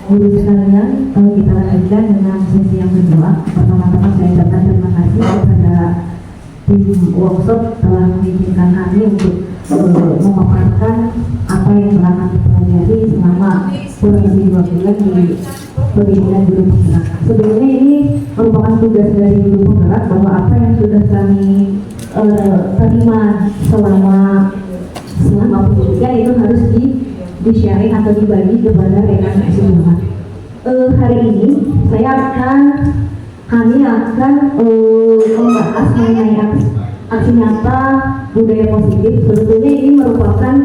guru sekalian, kita lanjutkan dengan sesi yang kedua. Pertama-tama saya ucapkan terima kasih kepada tim workshop telah mengizinkan kami untuk memaparkan apa yang telah kami pelajari selama kurang lebih 2 bulan di pendidikan guru penggerak. Sebelumnya ini merupakan tugas dari guru penggerak bahwa apa yang sudah kami terima selama pendidikan itu harus di-sharing atau dibagi kepada rekan keseluruhan. Hari ini kami akan membahas mengenai aksi nyata budaya positif. Sebetulnya ini merupakan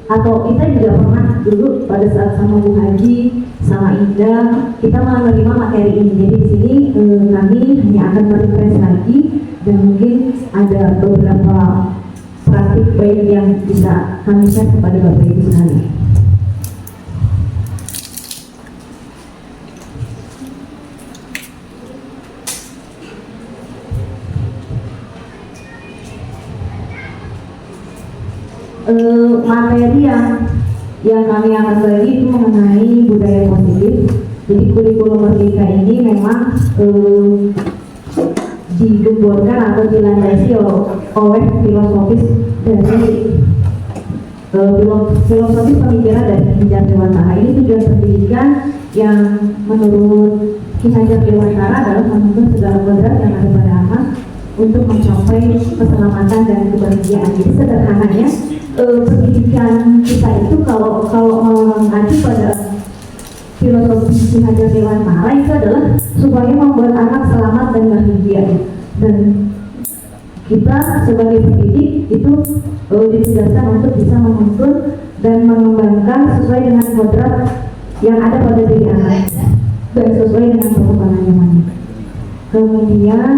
atau kita juga pernah dulu pada saat sama Bu Haji, sama Indah, kita menerima materi ini. Jadi di sini kami hanya akan merefresh lagi dan mungkin ada beberapa praktik baik yang bisa kami share kepada Bapak Ibu sekalian. Materi yang kami akan bagi itu mengenai budaya positif. Jadi kurikulum Merdeka ini memang digemborkan atau dilandasi oleh filosofis dari filosofi pemikiran dari Ki Hajar Dewantara. Ini tujuan pendidikan yang menurut Ki Hajar Dewantara adalah menuntut segala kodrat yang ada pada anak untuk mencapai keselamatan dan kebahagiaan. Jadi sederhananya pendidikan kita itu kalau mengacu pada filosofi Ki Hajar Dewantara itu adalah supaya membuat anak selamat dan bahagia. Dan kita sebagai pendidik itu ditugaskan untuk bisa menuntun dan mengembangkan sesuai dengan kodrat yang ada pada diri anak dan sesuai dengan perkembangan zamannya. Kemudian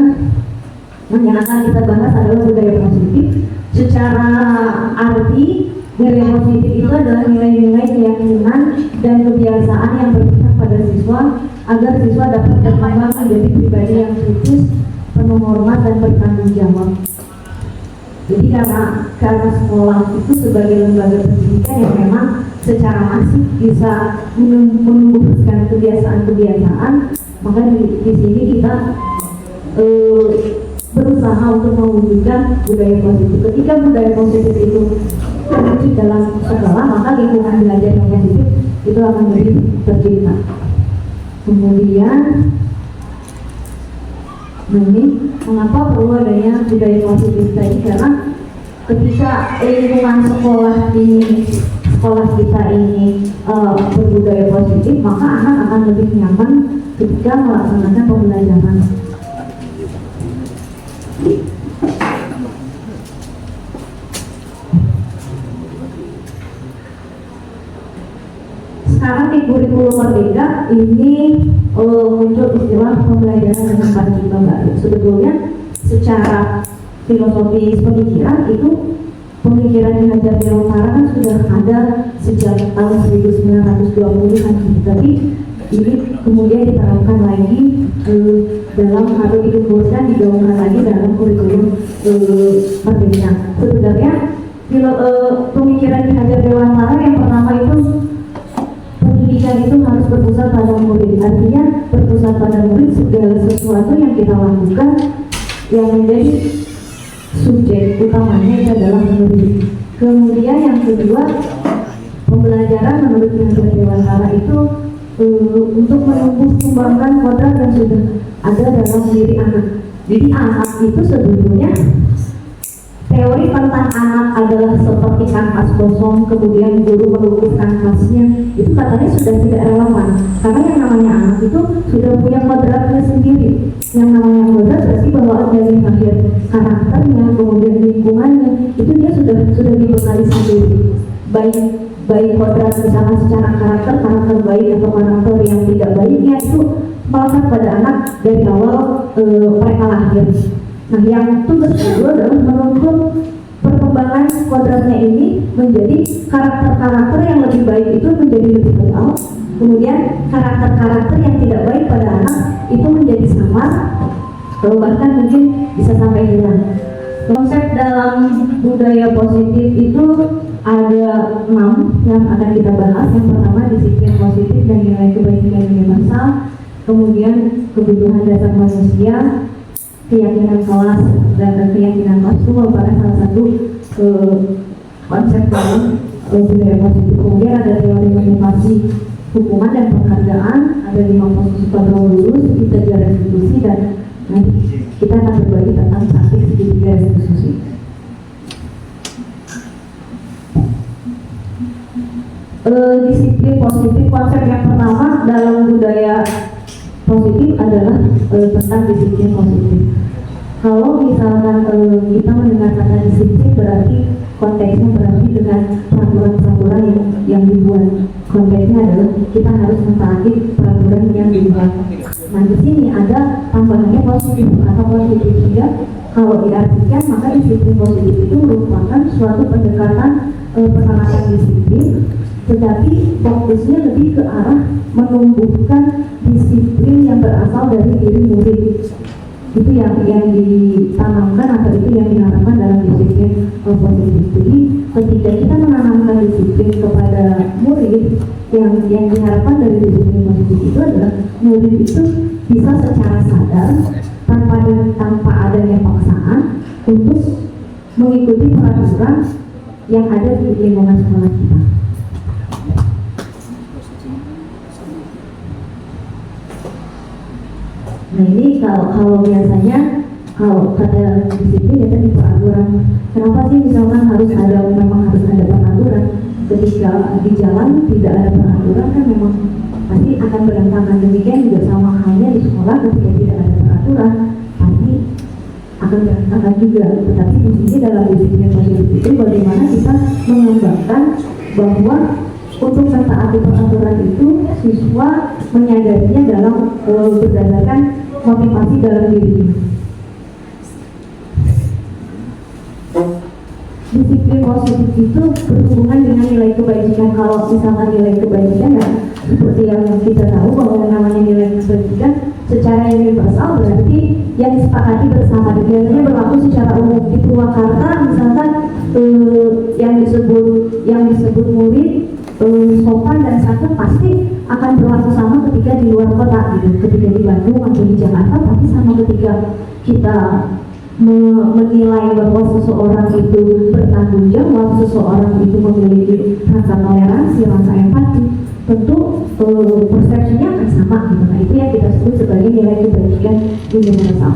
yang akan kita bahas adalah budaya positif. Secara arti, budaya positif itu adalah nilai-nilai keyakinan dan kebiasaan yang berpihak pada siswa agar siswa dapat berkembang menjadi pribadi yang kritis, penuh hormat dan bertanggung jawab. Jadi karena sekolah itu sebagai lembaga pendidikan yang memang secara masif bisa menumbuhkan kebiasaan-kebiasaan, maka di sini kita berusaha untuk mewujudkan budaya positif. Ketika budaya positif itu terwujud dalam sekolah, maka lingkungan belajar yang positif itu akan menjadi tercipta. Kemudian ini mengapa perlu adanya budaya positif tadi? Karena ketika lingkungan sekolah kita ini berbudaya positif, maka anak akan lebih nyaman ketika melaksanakan pembelajaran. Sekarang di kurikulum Merdeka ini muncul istilah pembelajaran dengan paradigma baru. Sebetulnya secara filosofis pemikiran itu pemikiran Ki Hajar Dewantara kan sudah ada sejak tahun 1920-an, tapi ini kemudian diterapkan lagi dalam atau digaungkan lagi dalam kurikulum Merdeka. Sebenarnya pemikiran Ki Hajar Dewantara yang pertama itu pendidikan itu harus berpusat pada murid. Artinya berpusat pada murid, segala sesuatu yang kita lakukan yang menjadi subjek utamanya itu adalah murid. Kemudian yang kedua, pembelajaran menurut Ki Hajar Dewantara itu untuk menumbuh kembangkan kodrat yang sudah ada dalam diri anak. Jadi anak itu sebetulnya teori tentang anak adalah seperti kanvas kosong, kemudian guru melukis kanvasnya, itu katanya sudah tidak relevan. Karena yang namanya anak itu sudah punya kodratnya sendiri. Yang namanya kodrat berarti bawaan dari lahir, karakternya, kemudian lingkungannya, itu dia sudah dibekali sendiri. Baik kodrat misalkan secara karakter baik atau karakter yang tidak baiknya itu melekat pada anak dari awal mereka lahir. Nah, yang tugas kedua adalah menuntut perkembangan kodratnya ini menjadi karakter-karakter yang lebih baik itu menjadi lebih kenal. Kemudian karakter-karakter yang tidak baik pada anak itu menjadi samar, bahkan mungkin bisa sampai hilang. Konsep dalam budaya positif itu ada 6 yang akan kita bahas. Yang pertama disiplin positif dan nilai kebaikan universal, kemudian kebutuhan dasar manusia, keyakinan kelas dan keyakinan kelas itu merupakan salah satu konsep dalam budaya positif. Kemudian ada teori motivasi hukuman dan penghargaan, ada 5 posisi kontrol lulus, kita jalan restitusi, dan nanti kita akan berbagi tentang praktik segitiga restitusi. Disiplin positif, konsep yang pertama dalam budaya positif adalah tentang disiplin positif. Kalau misalkan kita mendengar kata disiplin, berarti konteksnya berarti dengan peraturan-peraturan yang dibuat. Konteksnya adalah kita harus mentaati peraturan yang dibuat. Nah, di sini ada tambahannya positif atau positif juga. Kalau diartikan, maka disiplin positif itu merupakan suatu pendekatan penerapan disiplin, tetapi fokusnya lebih ke arah menumbuhkan disiplin yang berasal dari diri murid. Itu yang ditanamkan atau itu yang diharapkan dalam disiplin positif. Jadi ketika kita menanamkan disiplin kepada murid, yang diharapkan dari disiplin positif itu adalah murid itu bisa secara sadar tanpa adanya paksaan untuk mengikuti peraturan yang ada di lingkungan sekolah kita. Nah, ini kalau biasanya kalau kata disiplin ya tadi peraturan. Kenapa sih misalkan memang harus ada peraturan? Ketika di jalan tidak ada peraturan kan memang pasti akan berantakan. Demikian juga sama halnya di sekolah, ketika tidak ada peraturan pasti akan berantakan juga. Tetapi di sini dalam disiplin positif itu bagaimana kita mengembangkan bahwa untuk mentaati peraturan itu siswa menyadarinya dalam berdasarkan motivasi dalam dirinya. Disiplin positif itu berhubungan dengan nilai kebajikan. Kalau misalkan nilai kebajikan, ya seperti yang kita tahu bahwa namanya nilai kebajikan secara universal berarti yang disepakati bersama, biasanya berlaku secara umum. Di Purwakarta misalkan yang disebut murid sopan dan santun pasti akan berlaku sama ketika di luar kota gitu. Ketika di Bandung atau di Jakarta pasti sama. Ketika kita menilai bahwa seseorang itu bertanggung jawab, seseorang itu memiliki rasa toleransi, rasa empati, tentu persepsinya akan sama gitu. Nah, itu yang kita sebut sebagai nilai kebajikan universal.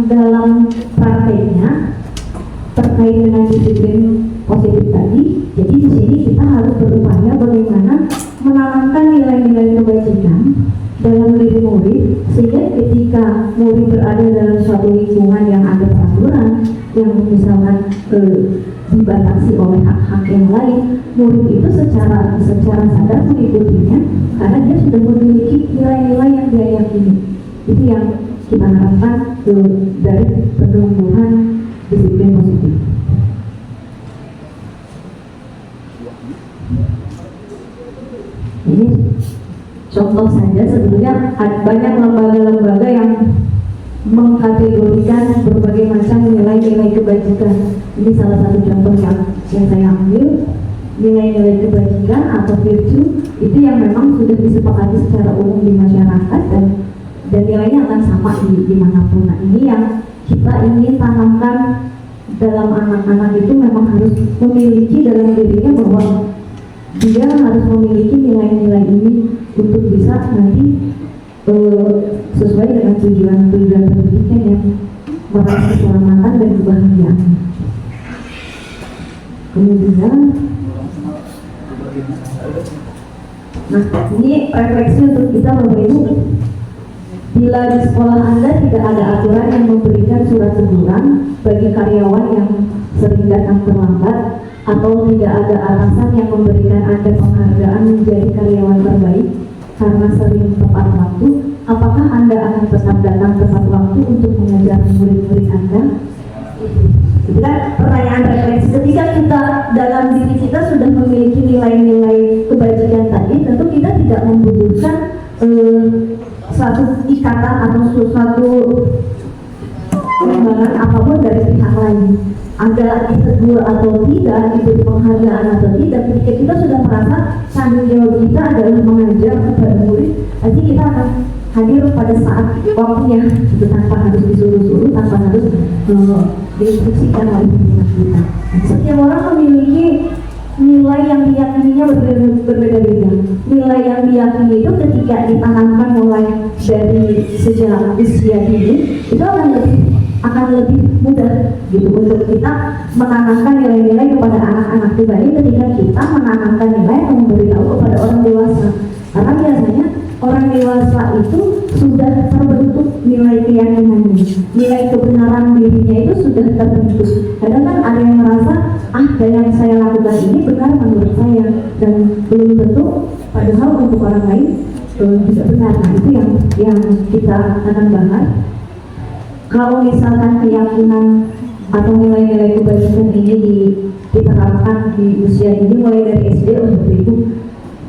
Dalam prakteknya terkait dengan disiplin positif tadi, jadi di sini kita harus berupaya bagaimana menanamkan nilai-nilai kebajikan dalam diri murid, sehingga ketika murid berada dalam suatu lingkungan yang ada peraturan yang misalkan dibatasi oleh hak-hak yang lain, murid itu secara sadar mengikutinya karena dia sudah memiliki nilai-nilai yang dia yakini. Itu yang kita harapkan dari penumbuhan disiplin positif. Ini contoh saja, sebetulnya banyak lembaga-lembaga yang mengkategorikan berbagai macam nilai-nilai kebajikan. Ini salah satu contoh yang saya ambil. Nilai-nilai kebajikan atau virtue itu yang memang sudah disepakati secara umum di masyarakat dan nilainya akan sama di manapun. Nah, ini yang kita ingin tanamkan dalam anak-anak itu memang harus memiliki dalam dirinya bahwa dia harus memiliki nilai-nilai ini untuk bisa nanti sesuai dengan tujuan pendidikan yang meraih keselamatan dan kebahagiaan. Kemudian, nah ini refleksi untuk kita Bapak Ibu. Bila di sekolah Anda tidak ada aturan yang memberikan surat teguran bagi karyawan yang sering datang terlambat, atau tidak ada atasan yang memberikan Anda penghargaan menjadi karyawan terbaik karena sering tepat waktu, apakah Anda akan tetap datang tepat waktu untuk mengajar murid-murid Anda? Itu kan pertanyaan refleksi. Ketika kita dalam diri kita sudah memiliki nilai-nilai kebajikan tadi, tentu kita tidak membutuhkan suatu ikatan atau suatu pertimbangan apapun dari pihak lain, ada ditegur atau tidak, diberi penghargaan atau tidak, ketika kita sudah merasa tanggung jawab kita adalah mengajar kepada murid, nanti kita akan hadir pada saat waktunya, itu tanpa harus disuruh-suruh, tanpa harus diinstruksikan oleh pimpinan kita. Setiap orang memiliki nilai yang diyakininya berbeda-beda. Nilai yang diyakini itu ketika ditanamkan mulai dari sejak usia dini, itu akan lebih mudah gitu untuk kita menanamkan nilai-nilai kepada anak-anak pribadi ketika kita menanamkan nilai atau memberitahu kepada orang dewasa. Karena biasanya orang dewasa itu sudah terbentuk nilai keyakinannya, nilai kebenaran dirinya itu sudah terbentuk. Kadang kan ada yang merasa yang saya lakukan ini benar menurut saya, dan belum tentu padahal untuk orang lain tidak benar. Nah, itu yang kita akan bahas. Kalau misalkan keyakinan atau nilai-nilai kebaikan ini diterapkan di usia ini mulai dari SD, untuk itu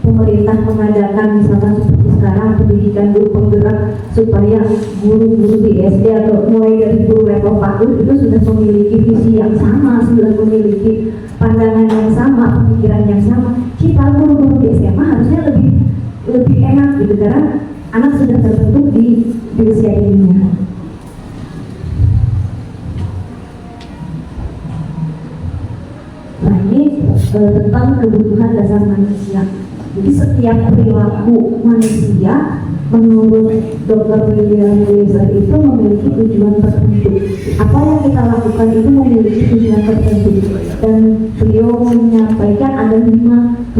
pemerintah mengadakan misalkan seperti sekarang pendidikan guru penggerak, supaya guru-guru di SD atau mulai dari guru level 4 itu sudah memiliki visi yang sama, sudah memiliki pandangan yang sama, pemikiran yang sama. Kita guru-guru di SMA harusnya lebih enak gitu, karena anak sudah terbentuk di usia ini. Nah, ini tentang kebutuhan dasar manusia. Jadi setiap perilaku manusia menurut Dr. William Glaser itu memiliki tujuan tertentu. Apa yang kita lakukan itu memiliki tujuan tertentu, dan beliau menyampaikan ada 5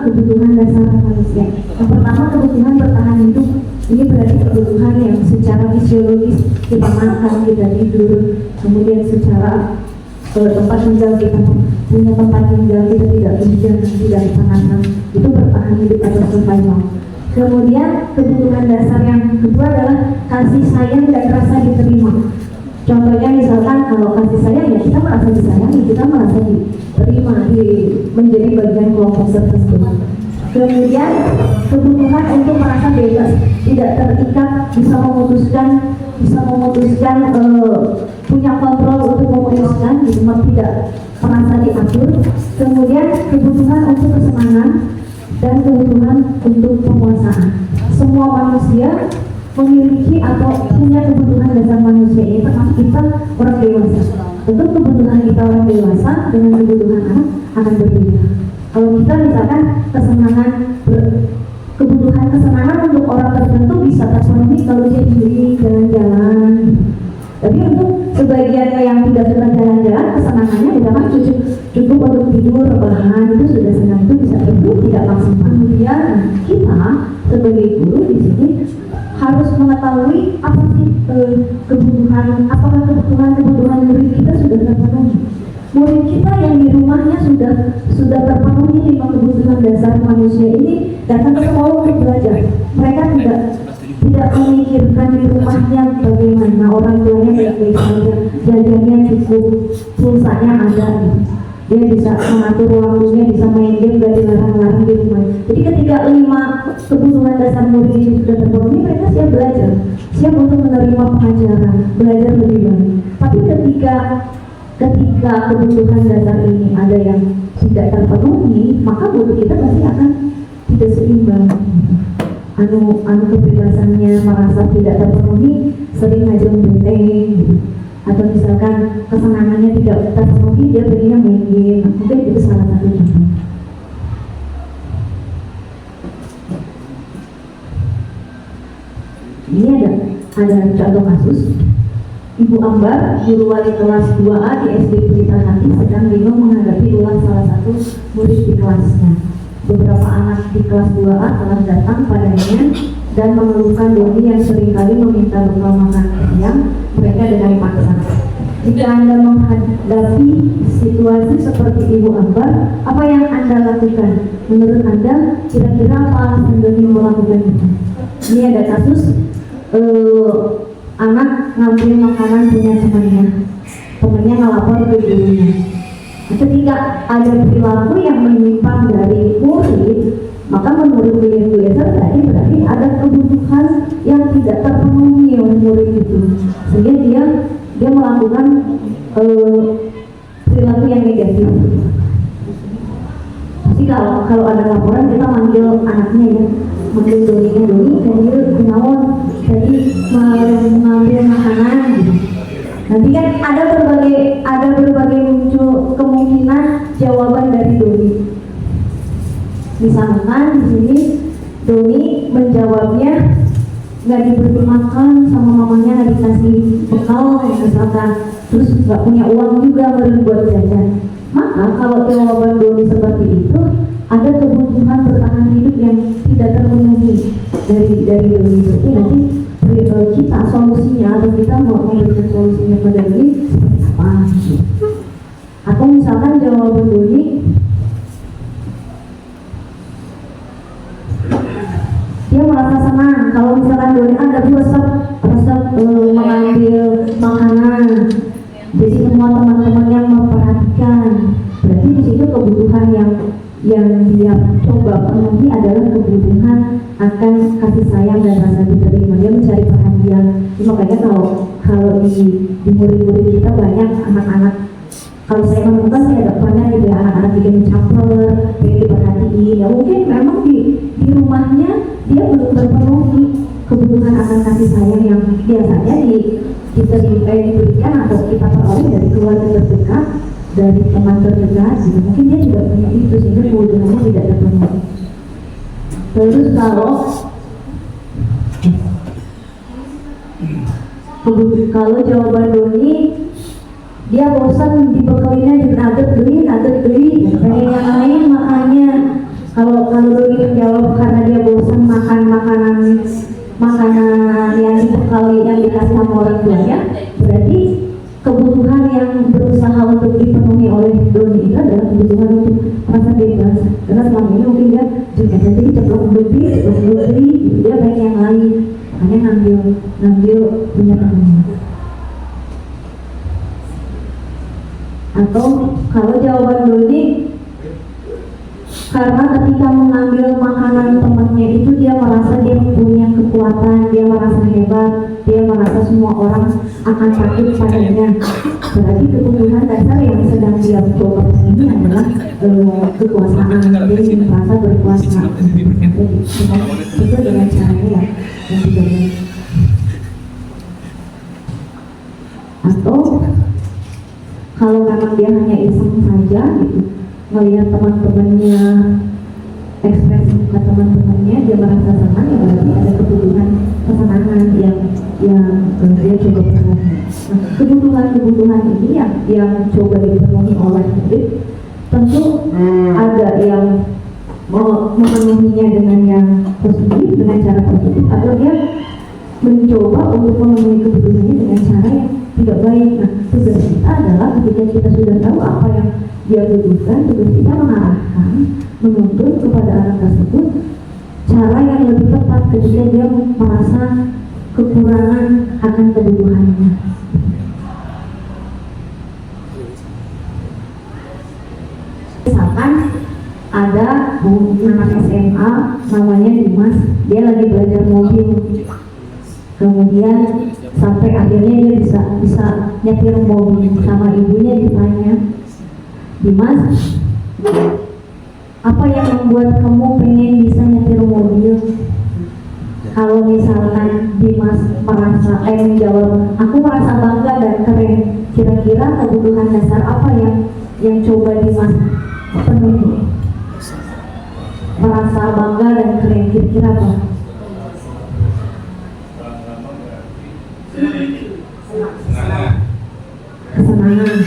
kebutuhan dasar manusia. Yang pertama, kebutuhan bertahan hidup. Ini berarti kebutuhan yang secara fisiologis, kita makan, kita tidur, kemudian secara tempat tinggal, kita punya tempat tinggal, kita tidak hujan, tidak panas, itu bertahan hidup atau survival. Kemudian kebutuhan dasar yang kedua adalah kasih sayang dan rasa diterima. Contohnya misalkan kalau kasih sayang, ya kita merasa disayangi, kita merasa diterima, menjadi bagian kelompok tertentu. Kemudian kebutuhan untuk merasa bebas, tidak terikat, bisa memutuskan punya kontrol untuk memutuskan, tidak merasa diatur. Kemudian kebutuhan untuk kesenangan dan kebutuhan untuk penguasaan. Semua manusia memiliki atau punya kebutuhan dasar manusia ini, termasuk kita orang dewasa. Tentu kebutuhan kita orang dewasa dengan kebutuhan anak akan berbeda. Kalau kita misalkan kebutuhan kesenangan untuk orang tertentu bisa terpenuhi kalau dia sendiri jalan-jalan. Tapi untuk sebagian yang tidak suka jalan-jalan, kesenangannya misalkan cukup untuk tidur, rebahan, itu sudah senang, itu bisa terpenuhi, tidak maksimal. Kemudian kita sebagai guru di sini harus mengetahui apa sih apakah kebutuhan murid kita sudah terpenuhi. Murid kita yang di rumahnya sudah terpenuhi 5 kebutuhan dasar manusia ini, datang ke sekolah untuk belajar. Mereka tidak memikirkan di rumahnya bagaimana orang tuanya baik-baik saja, jajannya cukup, pulsanya ada, dia bisa mengatur waktunya, bisa main game, gak dilarang-larang di rumah. Jadi ketika 5 kebutuhan dasar murid ini sudah terpenuhi, mereka siap belajar, siap untuk menerima pengajaran, belajar lebih baik. Tapi ketika kebutuhan dasar ini ada yang tidak terpenuhi, maka guru kita pasti akan tidak seimbang. Kebebasannya merasa tidak terpenuhi, sering aja membenteng, atau misalkan kesenangannya tidak terpenuhi, dia pengennya main game. Mungkin itu salah satu contoh. Ini ada contoh kasus. Ibu Ambar, guru wali kelas 2A di SD Pelita Hati, sedang bingung menghadapi ulah salah satu murid di kelasnya. Beberapa anak di kelas 2A telah datang padanya dan mengeluhkan Doni yang seringkali meminta bekal makan siang mereka dengan paksa. Jika Anda menghadapi situasi seperti Ibu Ambar, apa yang Anda lakukan? Menurut Anda, kira-kira apa alasan Doni melakukan itu? Ini ada kasus anak ngambil makanan punya temannya ngelapor ke gurunya. Ketika ada perilaku yang menyimpang dari murid, Maka menurut William Glasser tadi berarti ada kebutuhan yang tidak terpenuhi oleh murid itu, sehingga dia melakukan perilaku yang negatif. Pasti kalau ada laporan kita manggil anaknya ya, manggil Doni, manggil Gunawan, jadi mengambil makanan gitu. Nanti kan ada berbagai muncul kemungkinan jawaban dari Doni. Misalkan di sini Doni menjawabnya nggak diberi makan sama mamanya, nggak dikasih bekal misalkan, terus nggak punya uang juga buat jajan. Maka kalau jawaban Doni seperti itu, ada kebutuhan bertahan hidup yang tidak terpenuhi dari Doni itu. Nanti kita solusinya, atau kita mau memberikan solusinya pada Doni seperti apa? Atau misalkan jawaban Doni, dia merasa senang kalau misalkan Doni ada resep mengambil makanan, jadi semua teman-temannya memperhatikan. Berarti di situ kebutuhan yang dia coba penuhi adalah kebutuhan akan kasih sayang dan rasa diterima. Dia mencari perhatian. Makanya kalau di murid-murid kita banyak anak-anak, kalau saya menemukan sih ada banyak gitu ya, anak-anak bikin caper, pengen diperhatiin. Ya mungkin memang di rumahnya dia belum terpenuhi kebutuhan akan kasih sayang yang biasanya kita diberikan atau kita peroleh dari keluarga terdekat, dari teman terdekat gitu. Mungkin dia juga punya itu sehingga kebutuhannya tidak terpenuhi. Terus kalau jawaban Doni, dia bosan dibekalinnya juga nugget beli, pengen yang lain makanya. Kalau Doni menjawab karena dia bosan makan makanan yang dibekali, yang dikasih sama orang tuanya, berarti kebutuhan yang berusaha untuk dipenuhi oleh Doni itu adalah kebutuhan untuk merasa bebas. Karena selama ini mungkin dia juga jadi ceplok beli, dia pengen yang lain, makanya ngambil punya temannya. Atau kalau jawaban Doni, karena ketika mengambil makanan temannya itu dia merasa dia punya kekuatan, dia merasa hebat, dia merasa semua orang akan takut padanya. Berarti kebutuhan dasar yang sedang dia coba ini adalah kekuasaan. Dia merasa berkuasa. Itu dengan caranya ya yang diberikan. Atau kalau memang dia hanya iseng saja gitu, melihat teman-temannya, ekspresi muka teman-temannya, dia merasa senang, ya berarti ada kebutuhan kesenangan yang dia coba penuhi. Nah, kebutuhan ini yang coba dipenuhi oleh murid, tentu ada yang memenuhinya dengan yang positif, dengan cara positif, atau dia mencoba untuk memenuhi kebutuhannya dengan cara yang tidak baik. Nah, tugas kita adalah ketika kita sudah tahu apa yang dia butuhkan, tugas kita mengarahkan, menuntun kepada anak tersebut cara yang lebih tepat ketika dia merasa kekurangan akan kebutuhannya. Misalkan ada anak SMA namanya Dimas, dia lagi belajar mobil, kemudian sampai akhirnya dia bisa nyetir mobil. Sama ibunya ditanya, Dimas, apa yang membuat kamu pengen bisa nyetir mobil? Kalau misalkan Dimas merasa menjawab, aku merasa bangga dan keren, kira-kira kebutuhan dasar apa yang coba Dimas penuhi? Merasa bangga dan keren, kira-kira apa? Kesenangan,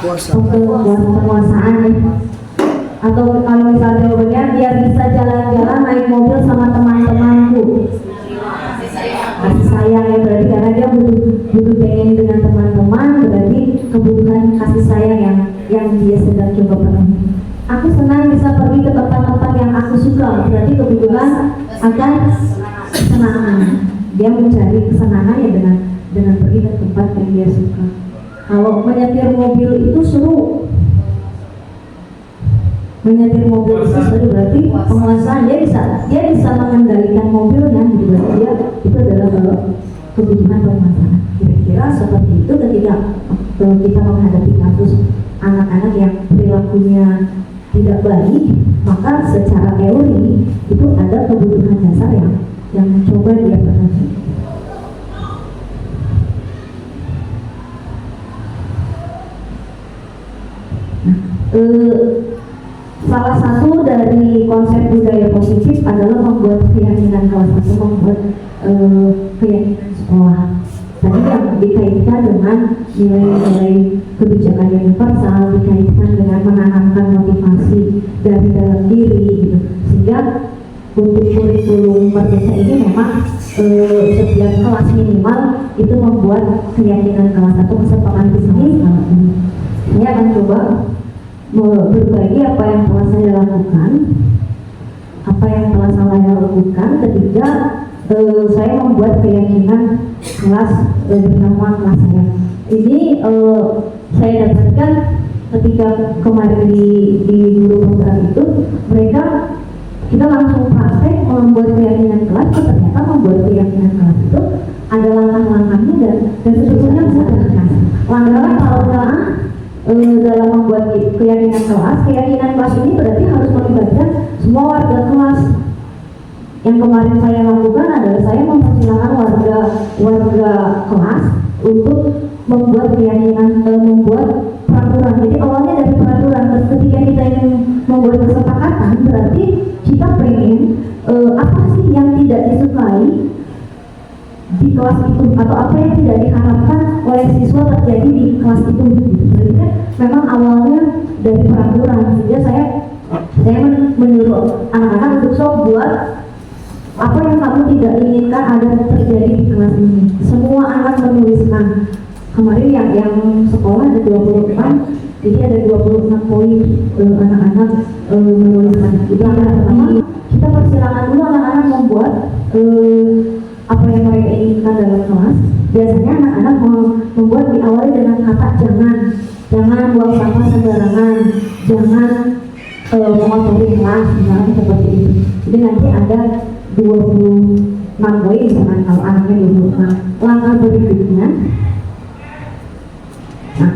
kekuasaan ya. Atau kalau misalnya jawabannya biar bisa jalan-jalan naik mobil sama teman-temanku, kasih sayang ya, berarti karena dia butuh pengen dengan teman-teman, berarti kebutuhan kasih sayang yang dia sedang coba penuhi. Aku senang bisa pergi ke tempat-tempat yang aku suka, berarti kebutuhan akan kesenangan. Dia mencari kesenangan ya dengan pergi ke tempat yang dia suka. Kalau menyetir mobil itu seru, menyetir mobil itu sudah berarti penguasaan, dia bisa mengendalikan mobilnya gitu, berarti dia itu adalah kebutuhan penguasaan. Kira-kira seperti itu ketika kita menghadapi kasus anak-anak yang perilakunya tidak baik, maka secara teori itu ada kebutuhan dasar yang coba dia penuhi. Salah satu dari konsep budaya positif adalah membuat keyakinan kelas satu, membuat keyakinan sekolah. Tadi yang dikaitkan dengan nilai-nilai kebijakan universal, dikaitkan dengan menanamkan motivasi dari dalam diri, gitu. Sehingga untuk kurikulum merdeka ini memang setiap kelas minimal itu membuat keyakinan kelas satu kesepakat di sini. Saya akan coba berbagi apa yang telah saya lakukan, apa yang telah saya lakukan ketika saya membuat keyakinan kelas bersama kelas saya. Ini saya dapatkan ketika kemarin di guru program itu, kita langsung praktek membuat keyakinan kelas. Ternyata membuat keyakinan kelas itu ada langkah-langkahnya dan sebetulnya mudah. Langkah-langkah dalam membuat keyakinan kelas ini berarti harus melibatkan semua warga kelas. Yang kemarin saya lakukan adalah saya mempersilahkan warga kelas untuk membuat keyakinan, membuat peraturan. Jadi awalnya dari peraturan, ketika kita ingin membuat kesepakatan berarti kita pengen apa sih yang tidak disukai di kelas itu, atau apa yang tidak diharapkan oleh siswa terjadi di kelas itu. Jadi kan memang awalnya dari peraturan, sehingga saya menyuruh anak-anak untuk buat apa yang kamu tidak inginkan ada terjadi di kelas ini. Semua anak menuliskan. Kemarin yang sekolah ada 26, jadi ada 26 poin anak-anak menuliskan. Itu yang pertama, kita persilakan dulu anak-anak membuat apa yang mereka inginkan dalam kelas. Biasanya anak-anak membuat diawali dengan kata jangan buang sampah sembarangan, jangan mengotori kelas, misalnya seperti itu. Jadi nanti ada 26 poin misalkan kalau anaknya 26. Langkah berikutnya, nah,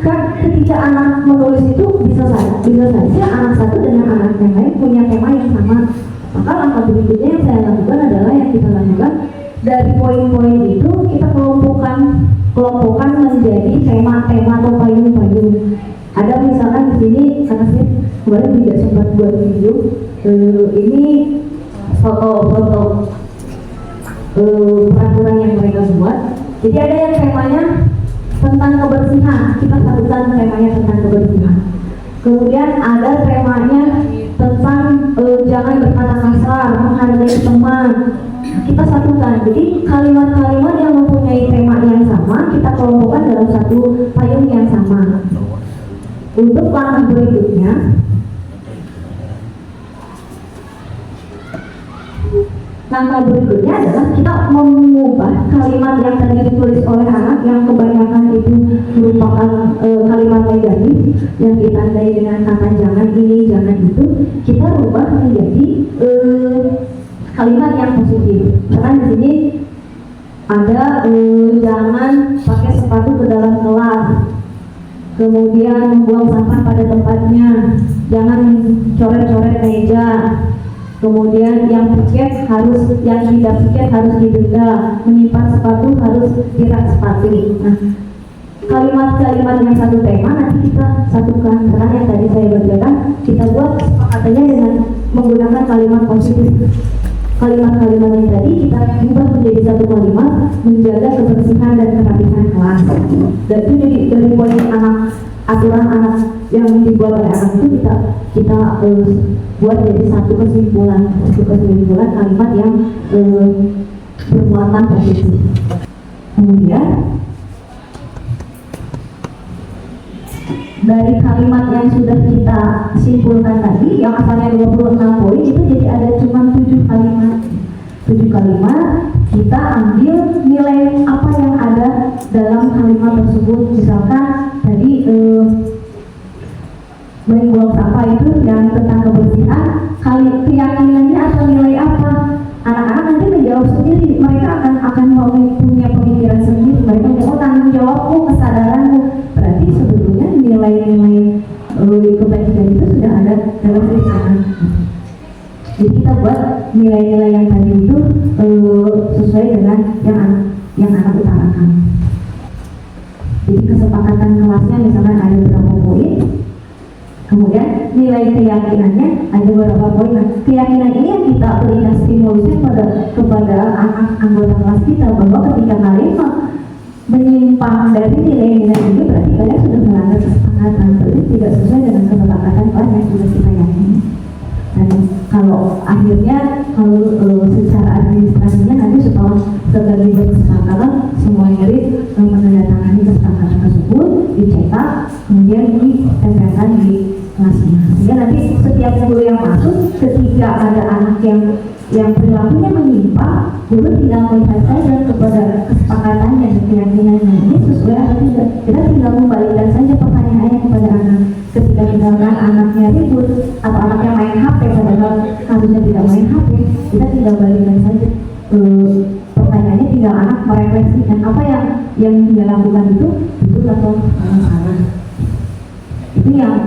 kan ketika anak menulis itu bisa saja anak satu dengan anak yang lain punya tema yang sama. Maka langkah berikutnya yang saya lakukan adalah yang kita lakukan dari poin-poin itu kita kelompokkan menjadi tema-tema atau payung-payung. Ada misalkan di sini karena saya kemarin tidak sempat buat video, ini foto peraturan yang mereka buat. Jadi ada yang temanya tentang kebersihan, kita satukan temanya tentang kebersihan. Kemudian ada temanya tentang jangan berkata kasar, menghargai teman, kita satukan. Jadi kalimat-kalimat yang mempunyai tema yang sama kita kelompokkan dalam satu payung yang sama. Untuk langkah berikutnya, adalah kita mengubah kalimat yang tadi ditulis oleh anak yang kebanyakan itu merupakan kalimat negatif yang ditandai dengan kata jangan ini, jangan itu, kita ubah menjadi kalimat yang positif. Karena di sini ada jangan pakai sepatu ke dalam kelas, kemudian membuang sampah pada tempatnya, jangan coret-coret meja, kemudian yang tidak piket harus didenda, menyimpan sepatu harus dirak sepatu. Nah, kalimat-kalimat yang satu tema nanti kita satukan, karena yang tadi saya bacakan kita buat kesepakatannya dengan menggunakan kalimat positif. Kalimat-kalimat yang tadi kita ubah menjadi satu kalimat, menjaga kebersihan dan kerapihan kelas. Dan itu jadi dari poin aturan anak yang dibuat oleh anak itu kita buat jadi satu kesimpulan kalimat yang bermuatan positif. Kemudian dari kalimat yang sudah kita simpulkan tadi, yang asalnya 26 poin itu jadi ada cuma 7 kalimat. 7 kalimat, kita ambil nilai apa yang ada dalam kalimat tersebut. Misalkan tadi membuang sampah itu yang tentang kebersihan, keyakinannya atau nilai apa? Anak-anak nanti menjawab sendiri, mereka akan punya pemikiran sendiri, mereka menjawab tanggung jawabmu, kesadaranmu. Berarti sebetulnya nilai-nilai kebajikan itu sudah ada dalam diri anak. Jadi kita buat nilai-nilai yang tadi itu sesuai dengan yang anak utarakan. Jadi kesepakatan kelasnya misalkan ada beberapa poin, kemudian nilai keyakinannya ada beberapa poin. Nah, keyakinan ini yang kita berikan stimulusnya kepada anak anggota kelas kita, bahwa ketika kalian menyimpang dari nilai-nilai ini berarti kalian sudah melanggar kesepakatan, berarti tidak sesuai dengan kesepakatan kelas yang sudah kita yakini. Dan kalau akhirnya secara administrasinya nanti setelah terjadi kesepakatan semua murid menandatangani kesepakatan tersebut, dicetak, kemudian ditempelkan di kelasnya. Sehingga nanti setiap guru yang masuk, ketika ada anak yang perilakunya menyimpang, guru tinggal melihat saja kepada kesepakatannya dan keyakinannya ini sesuai atau tidak. Kita tinggal membalikkan saja pertanyaannya kepada anak. Ketika misalkan anaknya ribut atau anaknya main HP padahal harusnya tidak main HP, kita tinggal balikkan saja pertanyaannya, tinggal anak merefleksikan apa yang dia lakukan itu betul atau salah. Itu yang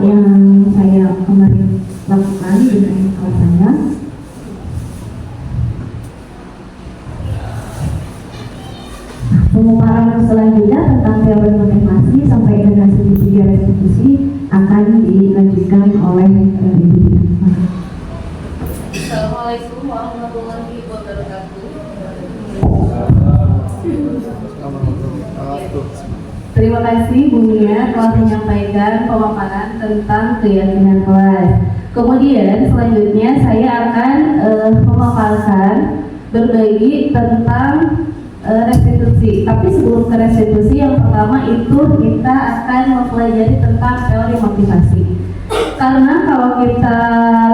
saya kemarin lakukan dengan kelas saya. Pemaparan selanjutnya tentang teori motivasi sampai dengan segitiga restitusi akan dilanjutkan oleh Ibu. Assalamualaikum warahmatullahi wabarakatuh. Terima kasih Bu Mia telah menyampaikan pemaparan tentang keyakinan kelas. Kemudian selanjutnya saya akan memaparkan berbagi tentang restitusi. Tapi sebelum ke restitusi, yang pertama itu kita akan mempelajari tentang teori motivasi. Karena kalau kita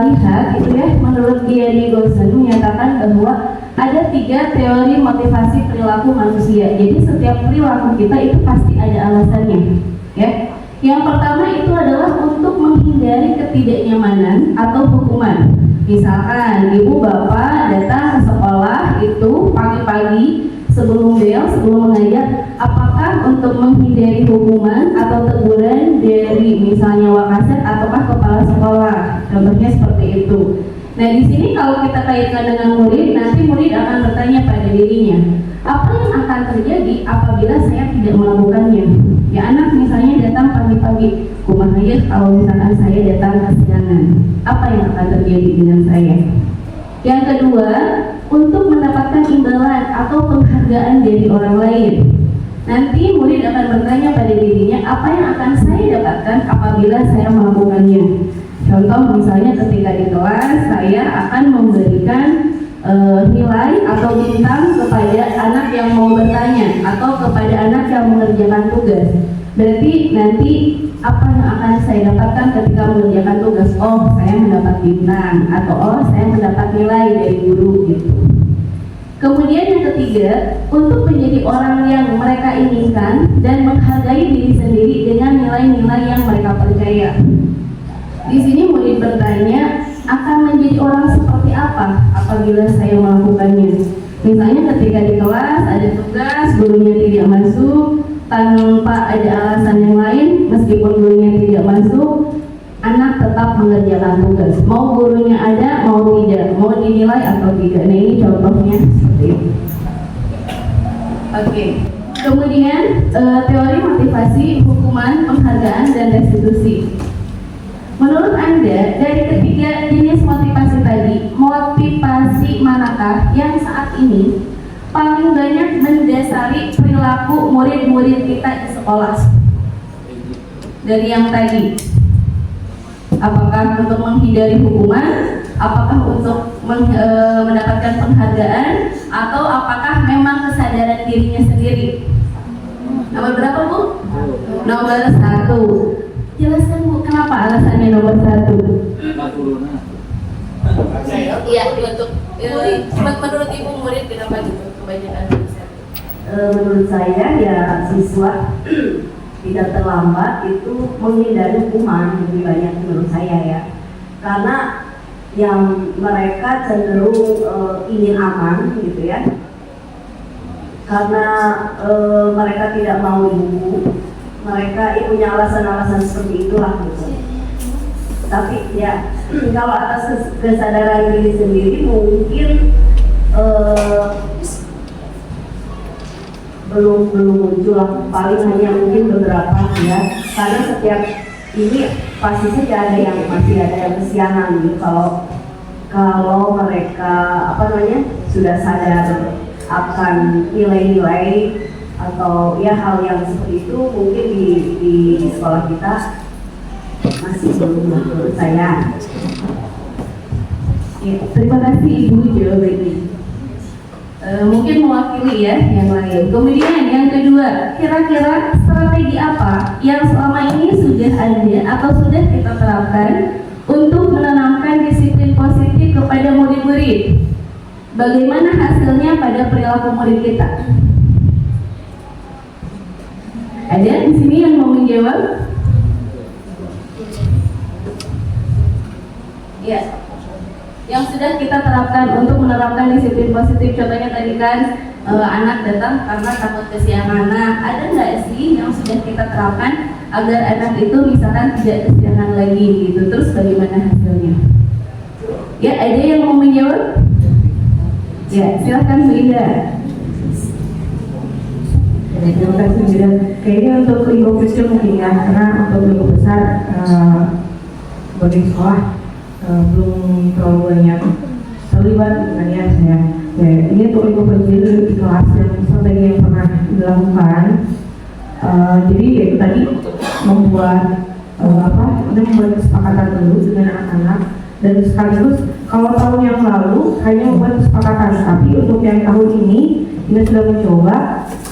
lihat itu ya, menurut Gianni Gosen menyatakan bahwa ada 3 teori motivasi perilaku manusia. Jadi setiap perilaku kita itu pasti ada alasannya, ya. Yang pertama itu adalah untuk menghindari ketidaknyamanan atau hukuman. Misalkan ibu bapak datang ke sekolah itu pagi-pagi sebelum mengajar, apakah untuk menghindari hukuman atau teguran dari misalnya wakaset ataukah kepala sekolah, contohnya seperti itu. Nah di sini kalau kita kaitkan dengan murid, nanti murid akan bertanya pada dirinya, apa yang akan terjadi apabila saya tidak melakukannya? Ya anak misalnya datang pagi-pagi, kumaha ya kalau misalkan saya datang kesiangan, apa yang akan terjadi dengan saya? Yang kedua, untuk mendapatkan imbalan atau penghargaan dari orang lain. Nanti murid akan bertanya pada dirinya, apa yang akan saya dapatkan apabila saya melakukannya? Contoh misalnya ketika di kelas, saya akan memberikan nilai atau bintang kepada anak yang mau bertanya atau kepada anak yang mengerjakan tugas. Berarti nanti apa yang akan saya dapatkan ketika mengerjakan tugas? Oh, saya mendapat bintang, atau oh, saya mendapat nilai dari guru gitu. Kemudian yang ketiga, untuk menjadi orang yang mereka inginkan dan menghargai diri sendiri dengan nilai-nilai yang mereka percaya. Di sini murid bertanya, akan menjadi orang seperti apa apabila saya melakukannya? Misalnya ketika di kelas ada tugas, gurunya tidak masuk, tanpa ada alasan yang lain, meskipun gurunya tidak masuk, anak tetap mengerjakan tugas. Mau gurunya ada, mau tidak, mau dinilai atau tidak. Nah ini contohnya seperti itu. Oke. Kemudian teori motivasi, hukuman, penghargaan, dan restitusi. Menurut Anda, dari ketiga jenis motivasi tadi, motivasi manakah yang saat ini paling banyak mendasari perilaku murid-murid kita di sekolah? Dari yang tadi, apakah untuk menghindari hukuman, apakah untuk mendapatkan penghargaan, atau apakah memang kesadaran dirinya sendiri? Nomor berapa Bu? Nomor 1. Jelaskan Bu, kenapa alasannya nomor 1? Iya, untuk menurut Ibu murid kenapa gitu kebanyakan bisa? Menurut saya ya siswa tidak terlambat itu menghindari hukuman lebih banyak menurut saya ya, karena yang mereka cenderung ingin aman gitu ya, karena mereka tidak mau dihukum, mereka punya alasan-alasan seperti itulah gitu. Tapi ya kalau atas kesadaran diri sendiri mungkin belum muncul lah, paling hanya mungkin beberapa ya, karena setiap ini pasti saja ada yang masih ada yang kesiangan gitu. Kalau mereka sudah sadar akan nilai-nilai atau ya hal yang seperti itu, mungkin di sekolah kita masih belum menurut saya. Ya, terima kasih Ibu jawabannya. Mungkin mewakili ya yang lain. Kemudian yang kedua, kira-kira strategi apa yang selama ini sudah ada atau sudah kita terapkan untuk menanamkan disiplin positif kepada murid-murid? Bagaimana hasilnya pada perilaku murid kita? Ada di sini yang mau menjawab? Ya. Yang sudah kita terapkan untuk menerapkan disiplin positif, contohnya tadi kan anak datang karena takut kesiangan. Nah, ada nggak sih yang sudah kita terapkan agar anak itu misalkan tidak kesiangan lagi gitu? Terus bagaimana hasilnya? Ya, ada yang mau menjawab? Ya, silakan Bu Indah. Terima kasih Bu Indah. Kayaknya untuk lingkup kecil mungkin ya, karena untuk lingkup besar bagi sekolah belum terlalu banyak terlibat kan ya saya. Ya, ini untuk lingkup kecil di kelas yang strategi yang pernah dilakukan. Jadi ya itu tadi membuat membuat kesepakatan dulu dengan anak-anak, dan sekaligus kalau tahun yang lalu hanya membuat kesepakatan, tapi untuk yang tahun ini kita sudah mencoba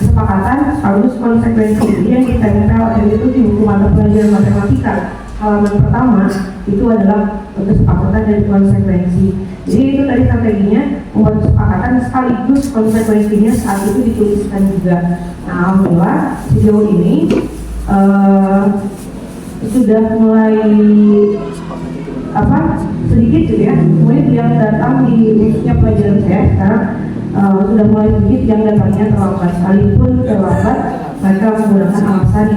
kesepakatan sekaligus konsekuensi. Jadi yang kita minta waktu itu di buku mata pelajaran matematika halaman pertama itu adalah kesepakatan dan konsekuensi. Jadi itu tadi strateginya membuat kesepakatan sekaligus konsekuensinya saat itu dituliskan juga. Nah, alhamdulillah sejauh ini sudah mulai sedikit gitu ya, murid yang datang di khususnya pelajaran saya sekarang sudah mulai sedikit yang datangnya terlambat, sekalipun terlambat mereka menggunakan alasan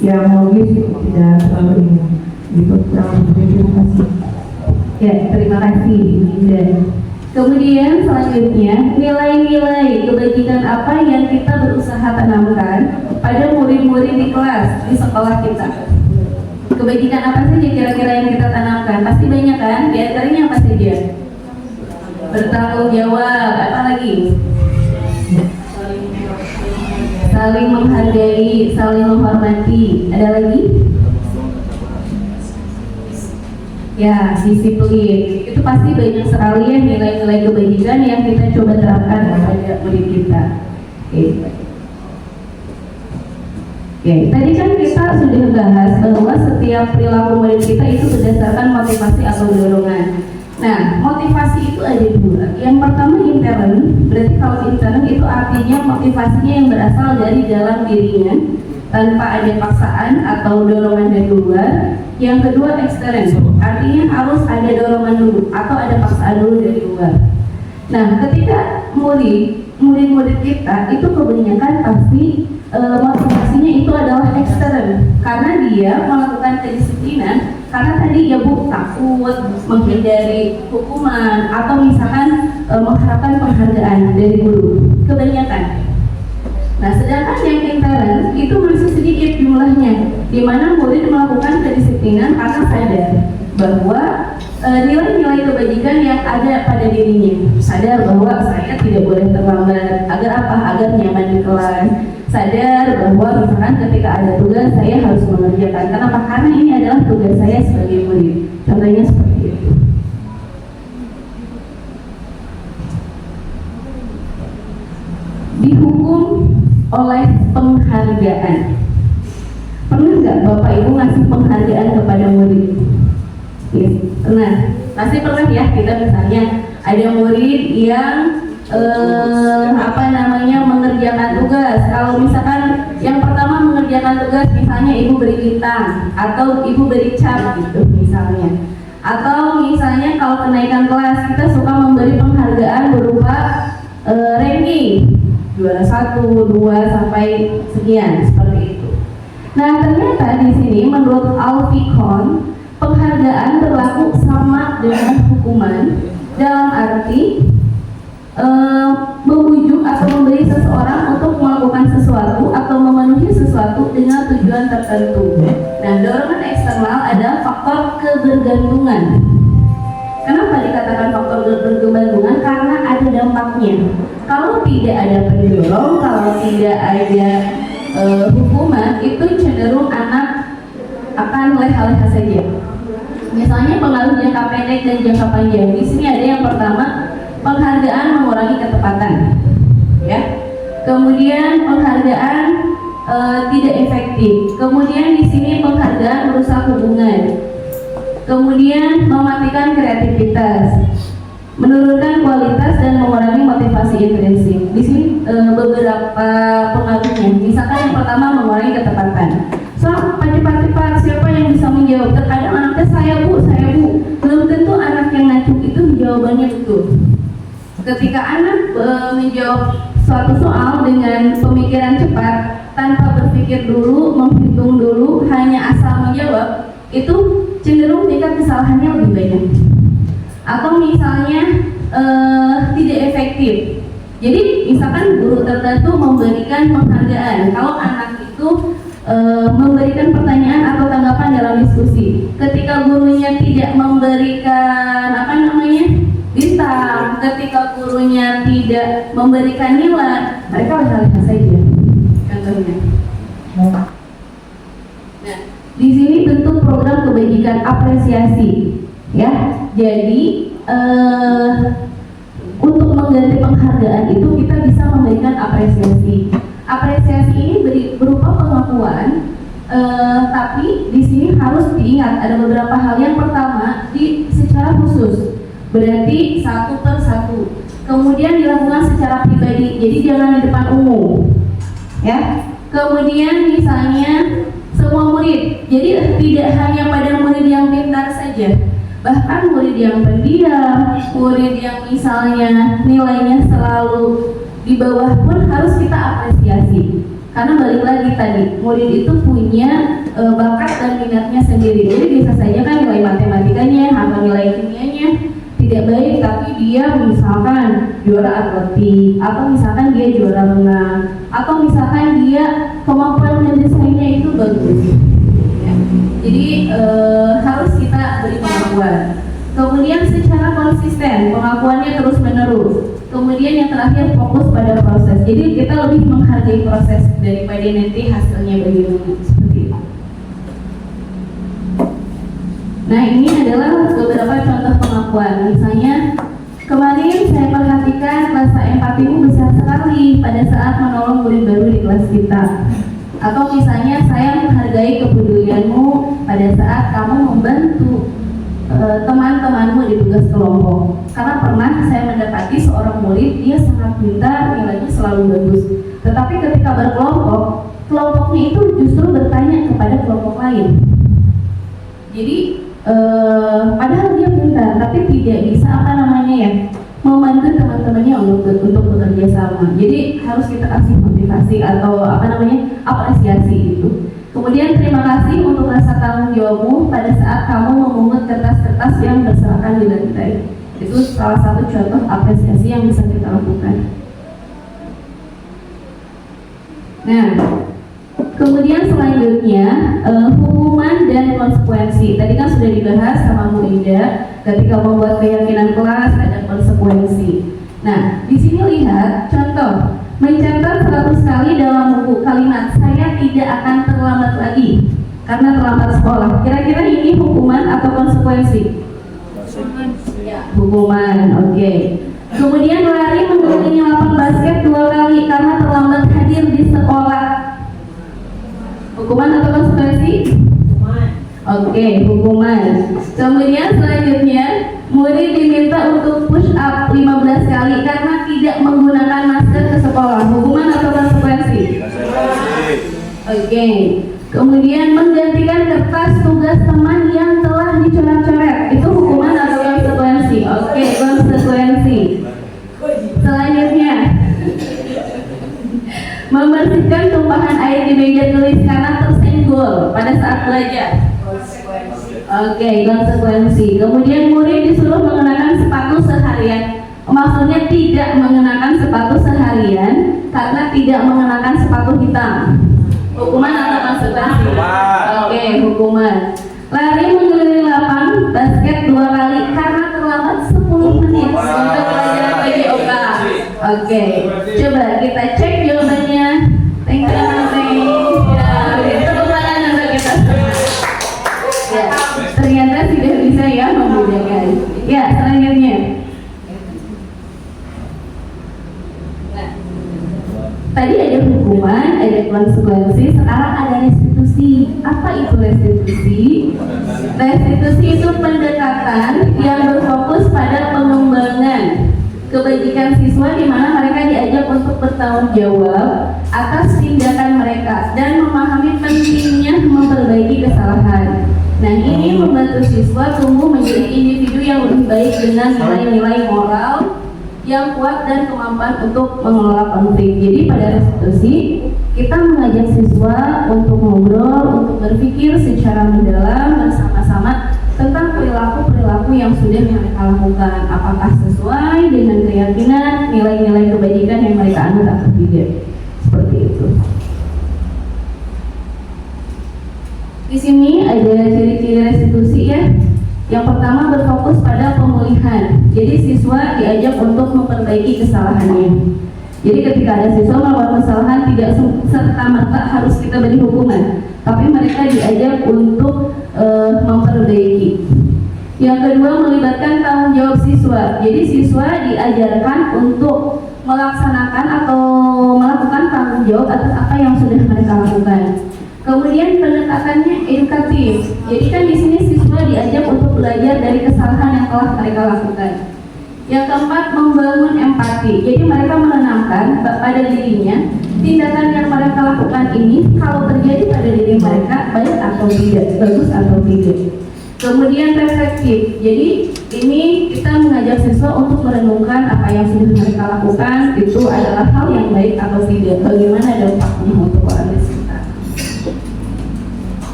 yang logis, tidak terlalu ini. Gitu, terima kasih. Ya, terima kasih Indah. Kemudian selanjutnya, nilai-nilai kebajikan apa yang kita berusaha tanamkan pada murid-murid di kelas di sekolah kita? Kebajikan apa saja kira-kira yang kita tanamkan? Pasti banyak kan? Di antaranya apa saja? Bertanggung jawab, apa lagi? Saling menghargai, saling menghormati. Ada lagi? Ya, disiplin. Itu pasti banyak sekali ya nilai-nilai kebajikan yang kita coba terapkan pada murid kita. Oke, tadi kan kita sudah bahas bahwa setiap perilaku murid kita itu berdasarkan motivasi atau dorongan. Nah, motivasi itu ada dua. Yang pertama intern, berarti kalau intern itu artinya motivasinya yang berasal dari dalam dirinya tanpa ada paksaan atau dorongan dari luar. Yang kedua ekstern, artinya harus ada dorongan dulu atau ada paksaan dulu dari luar. Nah, ketika murid-murid kita itu kebanyakan pasti motivasinya itu adalah ekstern, karena dia melakukan kedisiplinan karena tadi ya Bu takut menghindari hukuman atau misalkan mengharapkan penghargaan dari guru, kebanyakan. Nah, sedangkan yang intern itu masih sedikit jumlahnya, di mana murid melakukan kedisiplinan karena sadar bahwa nilai-nilai kebajikan yang ada pada dirinya, sadar bahwa saya tidak boleh terlambat, agar apa? Agar nyaman di kelas, sadar bahwa misalkan ketika ada tugas saya harus mengerjakan. Kenapa? Karena ini adalah tugas saya sebagai murid. Contohnya seperti itu. Dihukum oleh penghargaan. Pernah nggak Bapak Ibu ngasih penghargaan kepada murid? Yes. Nah, pasti pernah ya, kita misalnya ada murid yang mengerjakan tugas. Kalau misalkan yang pertama mengerjakan mengerjakan tugas, misalnya ibu beri bintang atau ibu beri cap gitu misalnya. Atau misalnya kalau kenaikan kelas kita suka memberi penghargaan berupa ranking juara 1, 2 sampai sekian seperti itu. Nah ternyata di sini menurut Alfikon penghargaan berlaku sama dengan hukuman dalam arti membujuk atau memberi seseorang untuk melakukan sesuatu atau memenuhi sesuatu dengan tujuan tertentu. Nah, dorongan eksternal adalah faktor kebergantungan. Kenapa dikatakan faktor kebergantungan? Karena ada dampaknya. Kalau tidak ada pendorong, kalau tidak ada hukuman, itu cenderung anak akan leha-leha saja. Misalnya pengaruh jangka pendek dan jangka panjang. Di sini ada yang pertama, penghargaan mengurangi ketepatan, ya. Kemudian penghargaan tidak efektif. Kemudian di sini penghargaan merusak hubungan. Kemudian mematikan kreativitas, menurunkan kualitas dan mengurangi motivasi intrinsik. Di sini beberapa pengaruhnya. Misalkan yang pertama mengurangi ketepatan. So, cepat-cepat siapa yang bisa menjawab? Terkadang anaknya saya bu. Belum tentu anak yang ngacuk itu jawabannya betul. Ketika anak menjawab suatu soal dengan pemikiran cepat tanpa berpikir dulu, menghitung dulu, hanya asal menjawab, itu cenderung tingkat kesalahannya lebih banyak. Atau misalnya tidak efektif. Jadi misalkan guru tertentu memberikan penghargaan, kalau anak itu memberikan pertanyaan atau tanggapan dalam diskusi. Ketika gurunya tidak memberikan bintang, ketika gurunya tidak memberikan nilai, mereka leha-leha saja. Contohnya. Nah, di sini bentuk program kebajikan apresiasi, ya. Jadi untuk mengganti penghargaan itu kita bisa memberikan apresiasi. Apresiasi ini berupa pengakuan, tapi di sini harus diingat ada beberapa hal. Yang pertama, secara khusus, berarti 1 per 1. Kemudian dilakukan secara pribadi, jadi jangan di depan umum, ya. Kemudian misalnya semua murid, jadi tidak hanya pada murid yang pintar saja, bahkan murid yang pendiam, murid yang misalnya nilainya selalu di bawah pun harus kita apresiasi. Karena balik lagi tadi, murid itu punya bakat dan minatnya sendiri. Jadi bisa saja kan nilai matematikanya atau nilai kimianya tidak baik, tapi dia misalkan juara atletik, atau misalkan dia juara renang, atau misalkan dia kemampuan mendesainnya itu bagus. Ya. Jadi harus kita beri pengakuan. Kemudian secara konsisten, pengakuannya terus menerus. Kemudian yang terakhir fokus pada proses. Jadi kita lebih menghargai proses daripada nanti hasilnya bagaimana, seperti itu. Nah, ini adalah beberapa contoh pengakuan. Misalnya, kemarin saya perhatikan rasa empatimu besar sekali pada saat menolong murid baru di kelas kita. Atau misalnya, saya menghargai kepedulianmu pada saat kamu membantu teman-temanmu di tugas kelompok. Karena pernah saya mendapati seorang murid, dia sangat pintar, nilainya selalu bagus. Tetapi ketika berkelompok, kelompoknya itu justru bertanya kepada kelompok lain. Jadi padahal dia pintar, tapi tidak bisa membantu teman-temannya untuk bekerja sama. Jadi harus kita kasih motivasi atau apresiasi itu. Kemudian terima kasih untuk rasa tanggung jawabmu pada saat kamu memungut kertas-kertas yang berserakan di lantai. Itu salah satu contoh apresiasi yang bisa kita lakukan. Nah, kemudian selanjutnya hukuman dan konsekuensi. Tadi kan sudah dibahas sama Bu Ida, ketika membuat keyakinan kelas ada konsekuensi. Nah, di sini lihat contoh. Mencatat 100 kali dalam buku kalimat saya tidak akan terlambat lagi karena terlambat sekolah. Kira-kira ini hukuman atau konsekuensi? Ya, hukuman. Oke. Kemudian lari mengelilingi lapang basket 2 kali karena terlambat hadir di sekolah. Hukuman atau konsekuensi? Oke, hukuman. Kemudian selanjutnya murid diminta untuk push up 15 kali karena tidak menggunakan masker ke sekolah. Hukuman atau konsekuensi? Oke. Kemudian menggantikan kertas tugas teman yang telah dicoret-coret. Itu hukuman atau konsekuensi? Oke, konsekuensi. Selanjutnya, membersihkan tumpahan air di meja tulis karena tersenggol pada saat belajar. Oke, konsekuensi. Kemudian murid disuruh mengenakan sepatu seharian. Maksudnya tidak mengenakan sepatu seharian karena tidak mengenakan sepatu hitam. Hukuman atau konsekuensi? Oke, hukuman. Lari mengelilingi lapang basket 2 kali karena terlambat 10 menit untuk pelajaran PJOK. Oke, coba kita cek jawabannya. Thank you, tepuk tangan untuk kita semua. Ya, ternyata sudah bisa ya membedakan. Ya, selanjutnya. Tadi ada hukuman, ada konsekuensi, sekarang ada restitusi. Apa itu restitusi? Restitusi itu pendekatan yang berfokus pada pengembangan kebajikan siswa di mana mereka diajak untuk bertanggung jawab atas tindakan mereka dan memahami pentingnya memperbaiki kesalahan. Nah, ini membantu siswa tumbuh menjadi individu yang lebih baik dengan nilai-nilai moral yang kuat dan kemampuan untuk mengelola konflik. Jadi pada restitusi kita mengajak siswa untuk ngobrol, untuk berpikir secara mendalam bersama-sama tentang perilaku-perilaku yang sudah mereka lakukan, apakah sesuai dengan keyakinan, nilai-nilai kebajikan yang mereka anut atau tidak. Seperti itu. Di sini ada ciri-ciri restitusi ya. Yang pertama berfokus pada pemulihan. Jadi siswa diajak untuk memperbaiki kesalahannya. Jadi ketika ada siswa melakukan kesalahan tidak serta-merta harus kita beri hukuman, tapi mereka diajak untuk memperbaiki. Yang kedua melibatkan tanggung jawab siswa. Jadi siswa diajarkan untuk melaksanakan atau melakukan tanggung jawab atas apa yang sudah mereka lakukan. Kemudian pendekatannya edukatif. Jadi kan di sini siswa diajak untuk belajar dari kesalahan yang telah mereka lakukan. Yang keempat membangun empati. Jadi mereka menanamkan pada dirinya tindakan yang mereka lakukan ini kalau terjadi pada diri mereka baik atau tidak, bagus atau tidak. Kemudian reflektif. Jadi ini kita mengajak siswa untuk merenungkan apa yang sudah mereka lakukan itu adalah hal yang baik atau tidak. Bagaimana dampaknya untuk orang sekitar.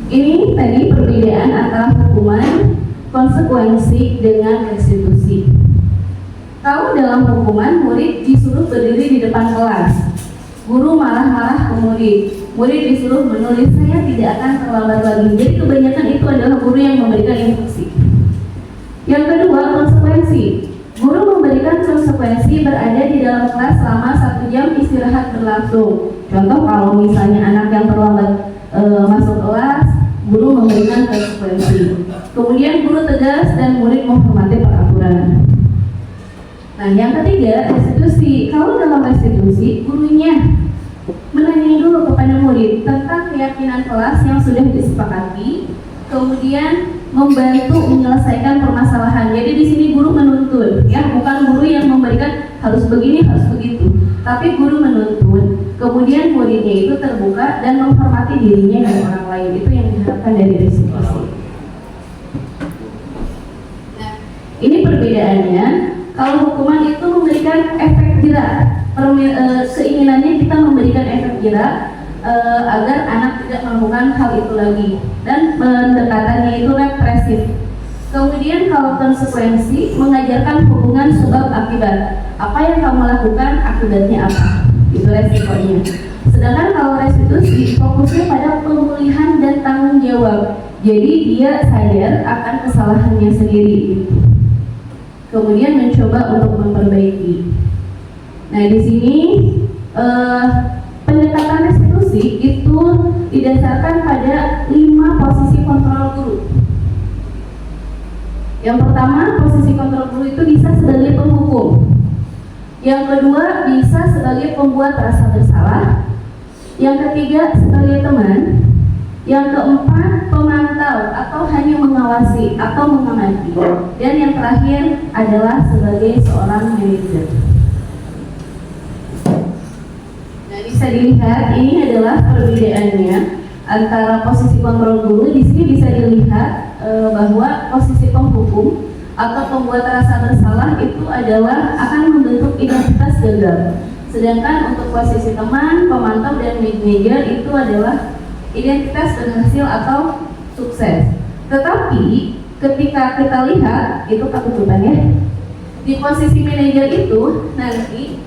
Ini tadi perbedaan antara hukuman, konsekuensi dengan restitusi. Kalau dalam hukuman murid disuruh berdiri di depan kelas, guru marah-marah ke murid, murid disuruh menulis saya tidak akan terlambat lagi. Jadi kebanyakan itu adalah guru yang memberikan instruksi. Yang kedua konsekuensi, guru memberikan konsekuensi berada di dalam kelas selama 1 jam istirahat berlangsung. Contoh kalau misalnya anak yang terlambat masuk kelas, guru memberikan konsekuensi. Kemudian guru tegas dan murid menghormati peraturan. Nah, yang ketiga restitusi. Kalau dalam restitusi, gurunya menanyai dulu kepada murid tentang keyakinan kelas yang sudah disepakati, kemudian membantu menyelesaikan permasalahan. Jadi di sini guru menuntun, ya, bukan guru yang memberikan harus begini, harus begitu, tapi guru menuntun. Kemudian muridnya itu terbuka dan menghormati dirinya dan orang lain. Itu yang diharapkan dari restitusi. Nah, ini perbedaannya. Kalau hukuman itu memberikan efek jerak, keinginannya kita memberikan efek jerak agar anak tidak melakukan hal itu lagi, dan pendekatannya itu represif. Kemudian kalau konsekuensi mengajarkan hubungan sebab akibat. Apa yang kamu lakukan akibatnya apa? Itu resikonya. Sedangkan kalau restitusi fokusnya pada pemulihan dan tanggung jawab. Jadi dia sadar akan kesalahannya sendiri. Kemudian mencoba untuk memperbaiki. Nah, di sini pendekatan restitusi itu didasarkan pada 5 posisi kontrol guru. Yang pertama, posisi kontrol guru itu bisa sebagai penghukum. Yang kedua, bisa sebagai pembuat rasa bersalah. Yang ketiga, sebagai teman. Yang keempat, pemantau atau hanya mengawasi atau mengamati. Dan yang terakhir adalah sebagai seorang manajer. Nah, bisa dilihat ini adalah perbedaannya antara posisi kontrol guru. Di sini bisa dilihat bahwa posisi penghukum atau pembuat rasa bersalah itu adalah akan membentuk identitas gagal. Sedangkan untuk posisi teman, pemantau, dan manajer itu adalah identitas berhasil atau sukses. Tetapi ketika kita lihat itu ketutupan ya, di posisi manajer itu nanti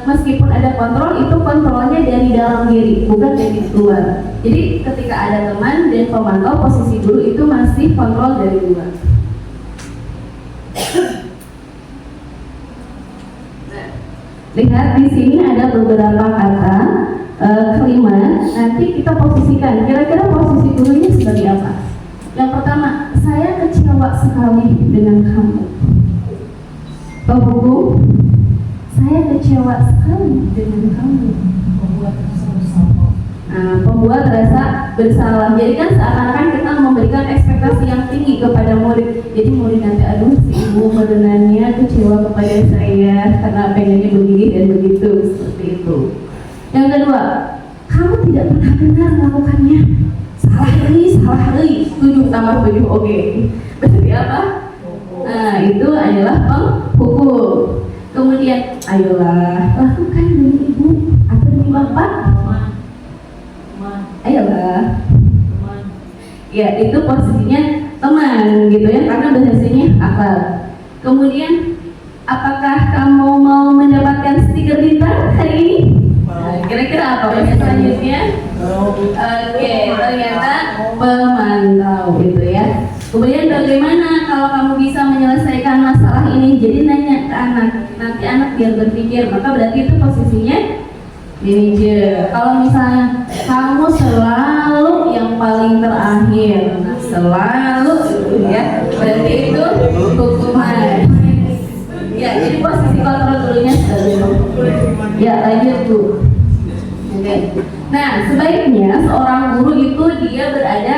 meskipun ada kontrol, itu kontrolnya dari dalam diri, bukan dari luar. Jadi ketika ada teman dan pemantau, posisi guru itu masih kontrol dari luar. Nah, lihat di sini ada beberapa kata kalimat. Nanti kita posisikan. Kira-kira posisi gurunya seperti apa? Yang pertama, saya kecewa sekali dengan kamu. Penghukum, saya kecewa sekali dengan kamu. Pembuat rasa bersalah. Jadi kan seakan-akan kita memberikan ekspektasi yang tinggi kepada murid. Jadi murid nanti, aduh si ibu berenangnya kecewa kepada saya karena pengennya begini dan begitu, seperti itu. Yang kedua, kamu tidak pernah benar melakukannya. Salah hari, 7 tambah 7, oke. Berarti apa? Nah, itu adalah penghukum. Kemudian, ayolah lakukan demi ibu atau demi bapak. Ayolah. Ya, itu posisinya teman gitu ya, karena bahasanya akal. Kemudian, apakah kamu mau mendapatkan stiker bintang hari ini? Kira-kira apa bahasa selanjutnya? Oke, ternyata pemantau gitu ya. Kemudian bagaimana kalau kamu bisa menyelesaikan masalah ini? Jadi nanya ke anak, nanti anak biar berpikir, maka berarti itu posisinya manajer. Kalau misalnya kamu selalu yang paling terakhir, nah selalu gitu ya, berarti itu hukuman. Ya, jadi posisi kontrol dulunya selalu. Ya, lanjut Bu. Oke. Nah, sebaiknya seorang guru itu dia berada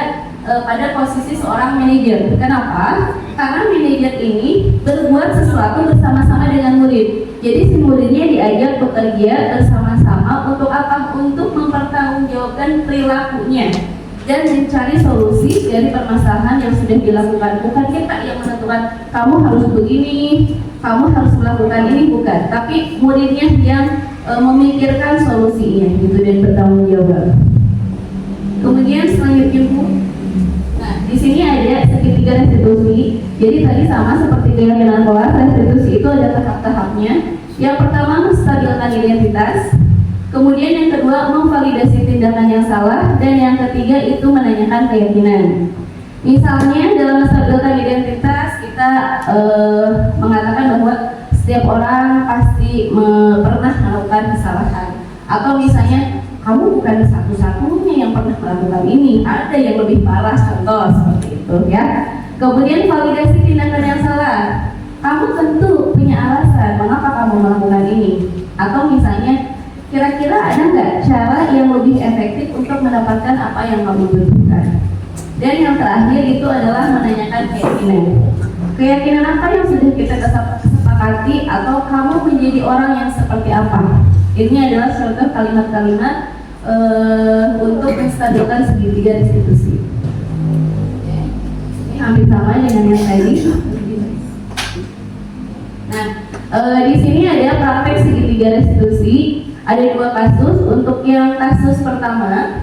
pada posisi seorang manajer. Kenapa? Karena manajer ini berbuat sesuatu bersama-sama dengan murid. Jadi si muridnya diajak bekerja bersama-sama untuk apa? Untuk mempertanggungjawabkan perilakunya dan mencari solusi dari permasalahan yang sudah dilakukan. Bukan kita yang menentukan kamu harus begini, kamu harus melakukan ini, bukan. Tapi muridnya yang memikirkan solusinya gitu dan bertanggung jawab. Kemudian selanjutnya Bu. Nah, di sini ada segitiga restitusi. Jadi tadi sama seperti keyakinan kelas, restitusi itu ada tahap-tahapnya. Yang pertama, menstabilkan identitas. Kemudian yang kedua, memvalidasi tindakan yang salah. Dan yang ketiga itu menanyakan keyakinan. Misalnya dalam menstabilkan identitas kita mengatakan bahwa setiap orang pasti pernah melakukan kesalahan. Atau misalnya kamu bukan satu-satunya yang pernah melakukan ini, ada yang lebih parah, contoh seperti itu ya. Kemudian validasi tindakan yang salah, kamu tentu punya alasan mengapa kamu melakukan ini. Atau misalnya kira-kira ada nggak cara yang lebih efektif untuk mendapatkan apa yang kamu butuhkan. Dan yang terakhir itu adalah menanyakan keyakinan. Keyakinan apa yang sudah kita kesepakati atau kamu menjadi orang yang seperti apa. Ini adalah contoh kalimat-kalimat untuk menstabilkan segitiga restitusi. Ini hampir sama dengan yang tadi. Nah, di sini ada praktek segitiga restitusi. Ada 2 kasus. Untuk yang kasus pertama,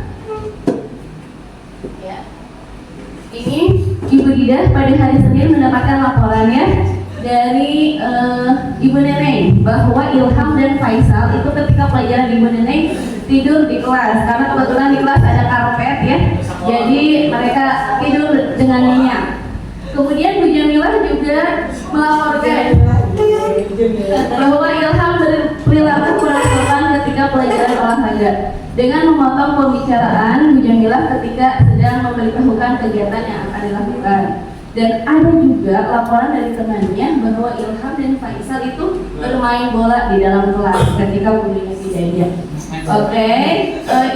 ya, ini Ibu Didah pada hari Senin mendapatkan laporannya dari Ibu Neneng bahwa Ilham dan Faisal itu ketika pelajaran Ibu Neneng tidur di kelas karena kebetulan di kelas ada karpet ya, jadi mereka tidur dengan nyenyak. Kemudian Bu Jamilah juga melaporkan bahwa Ilham berperilaku kurang sopan ketika pelajaran olahraga dengan memotong pembicaraan Bu Jamilah ketika sedang memberitahukan kegiatan yang akan dilakukan. Dan ada juga laporan dari temannya bahwa Ilham dan Faisal itu bermain bola di dalam kelas ketika gurunya tidak ada. Oke,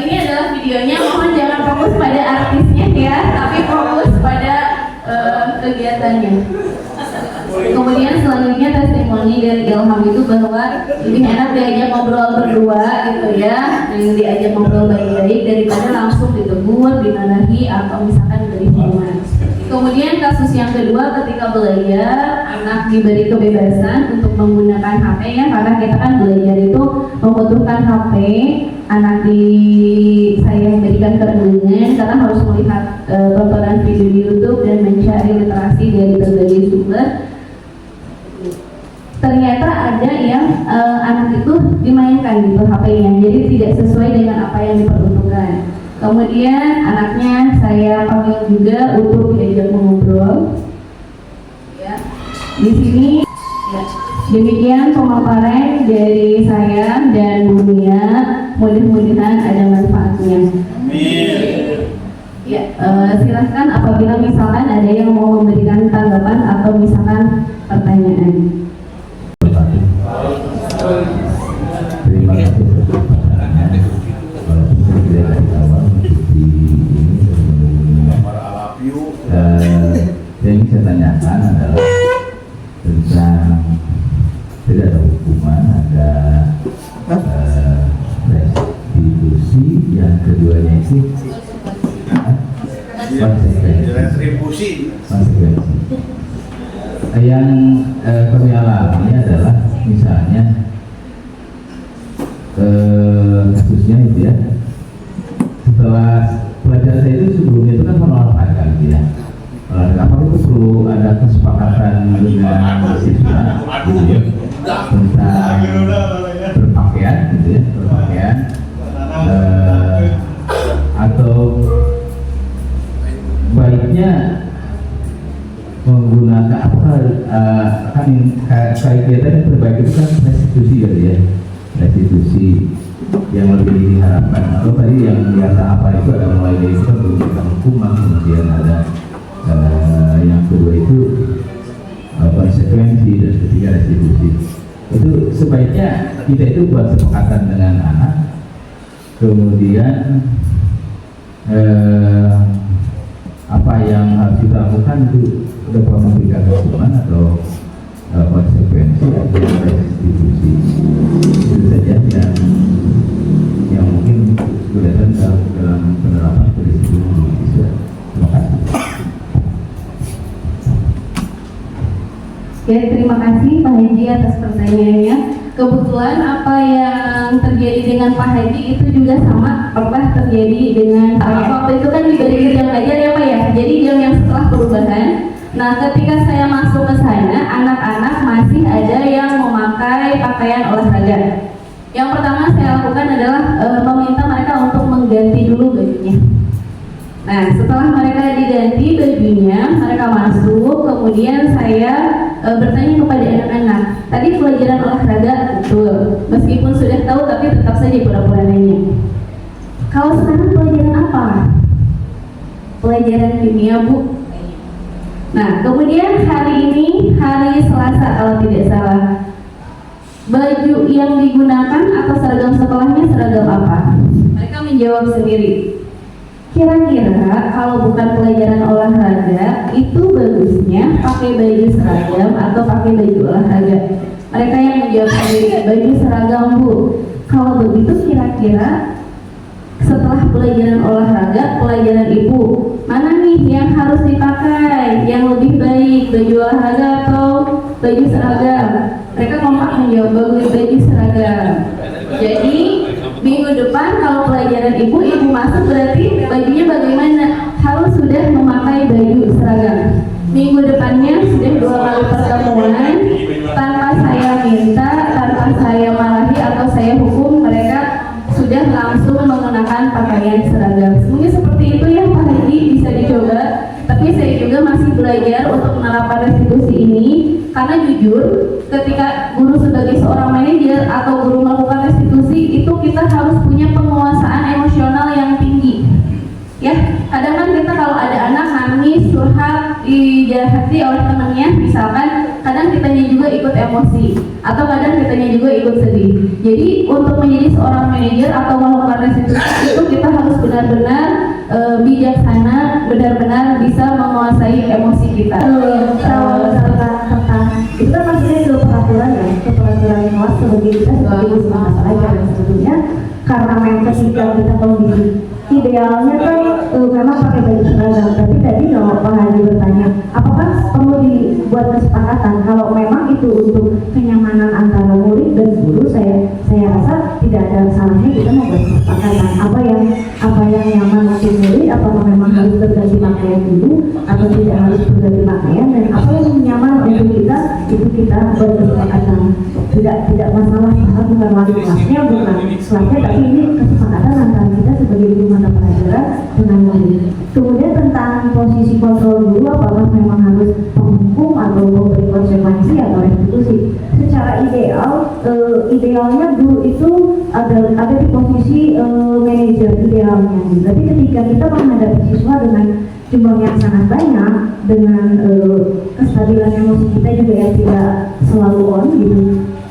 ini adalah videonya. Mohon jangan fokus pada artisnya ya, tapi fokus pada kegiatannya. Kemudian selanjutnya testimoni dari Ilham itu bahwa lebih enak diajak ngobrol berdua gitu ya, yang diajak ngobrol baik-baik daripada langsung ditegur, dimarahi atau misalkan diberi hukuman. Kemudian kasus yang kedua, ketika belajar anak diberi kebebasan untuk menggunakan HP ya, karena kita kan belajar itu membutuhkan HP. Anak saya berikan kerudungan karena harus melihat tontonan video di YouTube dan mencari literasi dari berbagai sumber. Ternyata ada yang anak itu dimainkan gitu HP-nya, jadi tidak sesuai dengan apa yang diperuntukkan. Kemudian anaknya saya panggil juga untuk diajak mengobrol. Ya, di sini ya, demikian pemaparan dari saya dan Bu Mia. Mudah-mudahan ada manfaatnya. Ya, silahkan apabila misalkan ada yang mau memberikan tanggapan atau misalkan pertanyaan. Terima kasih pertanyaannya. Walaupun saya tidak dari awal mengikuti ini, yang ingin saya tanyakan adalah tentang tidak ada hukuman, ada restitusi, yang keduanya itu konsekuensi. Yang kami alami adalah misalnya kasusnya itu ya, setelah pelajaran saya itu sebelumnya itu kan olahraga gitu ya, olahraga itu perlu ada kesepakatan dengan siswa gitu ya, tentang berpakaian gitu ya, berpakaian atau baiknya menggunakan apa kan kita yang terbaik itu kan restitusi gitu ya, restitusi yang lebih diharapkan. Kalau tadi yang biasa apa itu ada mulai dari itu kan memberikan hukuman, kemudian ada yang kedua itu konsekuensi, dan ketiga restitusi. Itu sebaiknya kita itu buat kesepakatan dengan anak, kemudian apa yang harus kita lakukan itu dapat memberikan hukuman atau konsekuensi atau restitusi. Itu saja yang mungkin kelihatan dalam penerapan kedisiplinan di Indonesia. Terima kasih. Oke, terima kasih Pak Haji atas pertanyaannya. Kebetulan apa yang terjadi dengan Pak Haji itu juga sama pernah terjadi dengan saya. Waktu itu kan diberi jam belajar ya Pak ya, jadi jam yang setelah perubahan. Nah, ketika saya masuk ke sana, anak-anak masih ada yang memakai pakaian olahraga. Yang pertama saya lakukan adalah meminta mereka untuk mengganti dulu bajunya. Nah, setelah mereka diganti bajunya, mereka masuk, kemudian saya bertanya kepada anak-anak, tadi pelajaran olahraga betul, meskipun sudah tahu tapi tetap saja pura-pura nanya. Kalau sekarang pelajaran apa? Pelajaran kimia Bu. Nah, kemudian hari ini hari Selasa kalau tidak salah, baju yang digunakan atau seragam sekolahnya seragam apa? Mereka menjawab sendiri. Kira-kira kalau bukan pelajaran olahraga, itu bagusnya pakai baju seragam atau pakai baju olahraga? Mereka yang menjawab sendiri, baju seragam Bu. Kalau begitu kira-kira setelah pelajaran olahraga, pelajaran ibu, mana nih yang harus dipakai, yang lebih baik, baju olahraga atau baju seragam? Mereka kompak menjawab baju seragam. Jadi minggu depan kalau pelajaran ibu masuk berarti bajunya bagaimana? Harus sudah memakai baju seragam. Minggu depannya sudah 2 kali pertemuan tanpa saya minta, tanpa saya marahi atau saya hukum, mereka sudah langsung menggunakan pakaian seragam. Mungkin seperti itu ya Pak Haji, bisa dicoba. Tapi saya juga masih belajar untuk menerapkan restitusi ini, karena jujur ketika guru sebagai seorang manajer atau guru melakukan restitusi itu kita harus punya penguasaan emosional yang tinggi. Ya, kadang kan kita kalau ada anak nangis, curhat, dijahati oleh temannya, misalkan, kadang kitanya juga ikut emosi, atau kadang kitanya juga ikut sedih. Jadi untuk menjadi seorang manajer atau melakukan restitusi itu kita harus benar-benar bijaksana, benar-benar bisa menguasai emosi kita. Kalau tentang sebagai kita sebagai mata pelajaran sebetulnya karena memang ketika kita kondisi idealnya kan memang pakai baju seragam. Tapi tadi kalau Pak Haji bertanya apakah perlu dibuat kesepakatan, kalau memang itu untuk kenyamanan antara murid dan guru, saya rasa tidak ada salahnya kita membuat kesepakatan apa yang nyaman untuk murid, apakah memang harus berganti pakaian dulu atau tidak harus berganti pakaian, dan apa yang nyaman untuk kita itu kita buat kesepakatan. Tidak masalah, karena bukan wali kelasnya, bukan kelasnya, tapi ini kesepakatan antara kita sebagai guru mata pelajaran dengan murid. Kemudian tentang posisi kontrol guru, apakah memang harus menghukum atau memberi konsekuensi atau restitusi? Secara idealnya guru itu ada di posisi manajer idealnya. Tapi ketika kita menghadapi siswa dengan jumlah yang sangat banyak, dengan kestabilan emosi kita juga yang tidak selalu on gitu,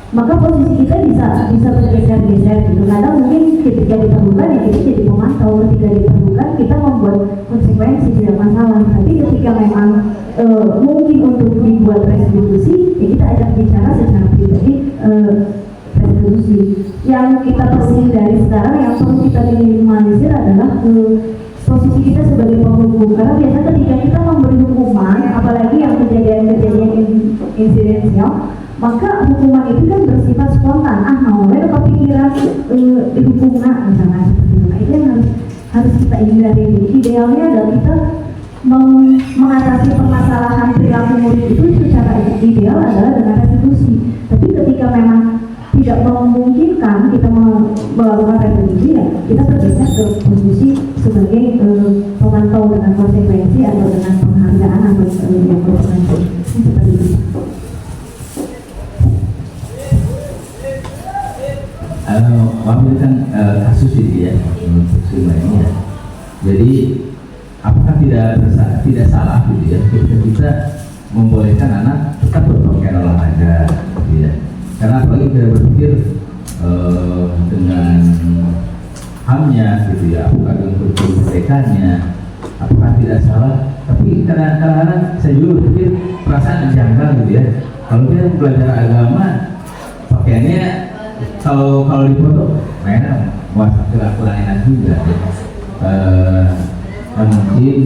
maka posisi kita bisa bergeser-geser gitu. Kadang mungkin ketika diperlukan ya kita jadi pemantau, ketika diperlukan kita membuat konsekuensi, tidak masalah. Tapi ketika memang mungkin untuk dibuat restitusi, ya kita ajak bicara secara pribadi restitusi. Yang kita perlu hindari sekarang, yang perlu kita minimalisir adalah posisi kita sebagai penghukum, karena biasanya ketika kita memberi hukuman, apalagi yang kejadian-kejadian insidensial, maka hukuman itu kan bersifat spontan, mau kepikiran dihukum misalnya seperti itu. Nah, itu yang harus kita hindari. Idealnya adalah kita mengatasi permasalahan perilaku murid itu secara ideal adalah dengan restitusi. Tapi ketika memang tidak memungkinkan kita melakukan restitusi, ya kita bergeser ke posisi sebagai pemantau dengan konsekuensi atau dengan penghargaan atau yang konsekuensi. Seperti itu. Mengambilkan kasus ini ya untuk semua ini ya. Jadi apakah tidak salah gitu ya ketika kita membolehkan anak tetap berpakaian olahraga gitu ya? Karena apalagi kita berpikir dengan HAM-nya gitu ya, apakah dengan kurikulum merdekanya, apakah tidak salah? Tapi kadang-kadang saya juga berpikir perasaan janggal gitu ya. Kalau dia belajar agama pakaiannya kalau di foto mainan kurang enak juga ya. Mungkin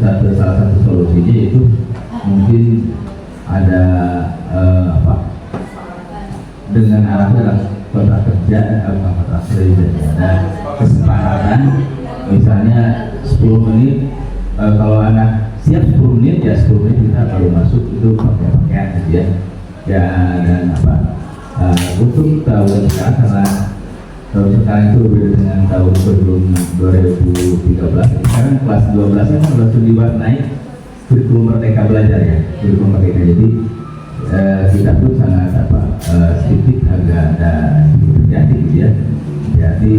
salah satu solusinya itu mungkin ada dengan arahan kontrak kerja ada kesepakatan misalnya 10 menit kalau anak siap 10 menit ya 10 menit kita baru masuk itu pakai pakaian gitu ya dan untuk tahun sekarang karena tahun sekarang itu berbeda dengan tahun sebelum 2013. Sekarang kelas 12 kan sudah diwarnai kurikulum merdeka belajar ya, kurikulum merdeka. Jadi kita pun sangat sedikit agak ada hati gitu ya. Jadi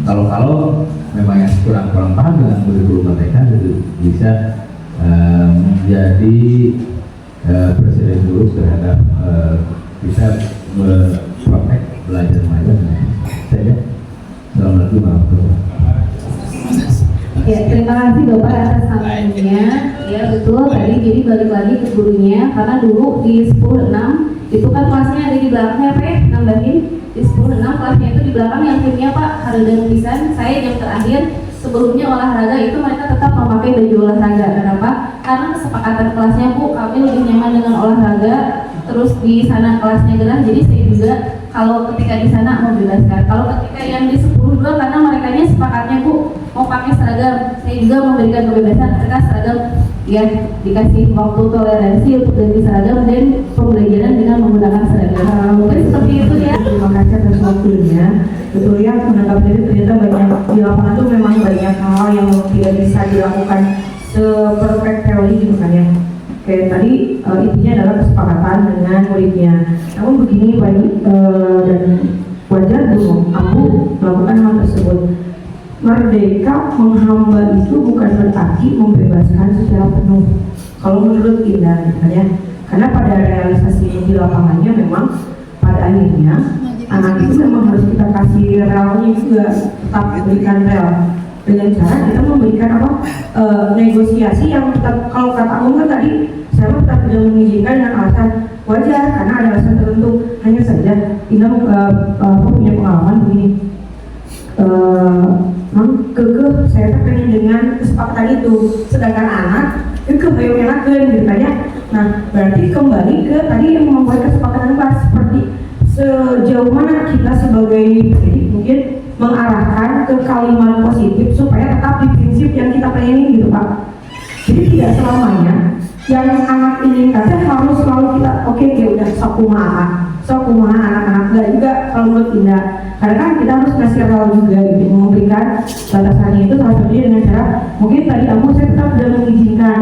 kalau memang yang kurang paham dengan kurikulum merdeka itu bisa menjadi presiden buruk terhadap bisa protek belajar mengajar saja. Assalamualaikum warahmatullahi wabarakatuh. Ya, terima kasih Bapak atas sampainya. Ya betul, tadi jadi balik lagi ke gurunya karena dulu di 10.6 itu kan kelasnya ada di belakangnya Pak, nambahin di 10.6 kelasnya itu di belakang yang timnya Pak Hardan Pisan. Saya jam terakhir sebelumnya olahraga itu mereka tetap memakai baju olahraga. Kenapa? Karena kesepakatan kelasnya Bu, kami lebih nyaman dengan olahraga. Terus di sana kelasnya gerah, jadi saya juga kalau ketika di sana mau bebaskan. Kalau ketika yang di 10.2 karena mereka sepakatnya Bu mau pakai seragam, saya juga memberikan kebebasan mereka seragam ya dikasih waktu toleransi untuk ganti seragam dan pembelajaran dengan menggunakan seragam. Mungkin seperti itu ya. Terima kasih atas waktunya. Betul ya, menanggapi itu ternyata banyak di lapangan tuh memang banyak hal yang tidak bisa dilakukan seperfect teori gitu kan ya. Kayak tadi intinya adalah kesepakatan dengan muridnya. Namun begini Pak dan wajar dulu aku melakukan hal tersebut. Merdeka menghamba itu bukan berarti membebaskan secara penuh. Kalau menurut Indah ya, karena pada realisasi di lapangannya memang pada akhirnya anak itu memang harus kita kasih relnya juga, tetap berikan rel dengan cara kita memberikan negosiasi yang tetap, kalau kata Agung kan tadi saya tetap tidak mengizinkan dengan alasan wajar karena ada alasan tertentu. Hanya saja Ina punya pengalaman begini, kekeh saya pengen dengan kesepakatan itu, sedangkan anak kekeh yang enakan gitu kan ya. Nah berarti kembali ke tadi yang membuat kesepakatan Pak, seperti sejauh mana kita sebagai pendidik mungkin mengarahkan ke kalimat positif supaya tetap di prinsip yang kita pengenin gitu Pak. Jadi tidak selamanya yang anak inginkan harus selalu kita oke, udah sok kumaha anak-anak, enggak juga kalau menurut Indah. Karena kan kita harus ngasih rel juga gitu, memberikan batasannya itu salah satunya dengan cara mungkin tadi saya tetap tidak mengizinkan.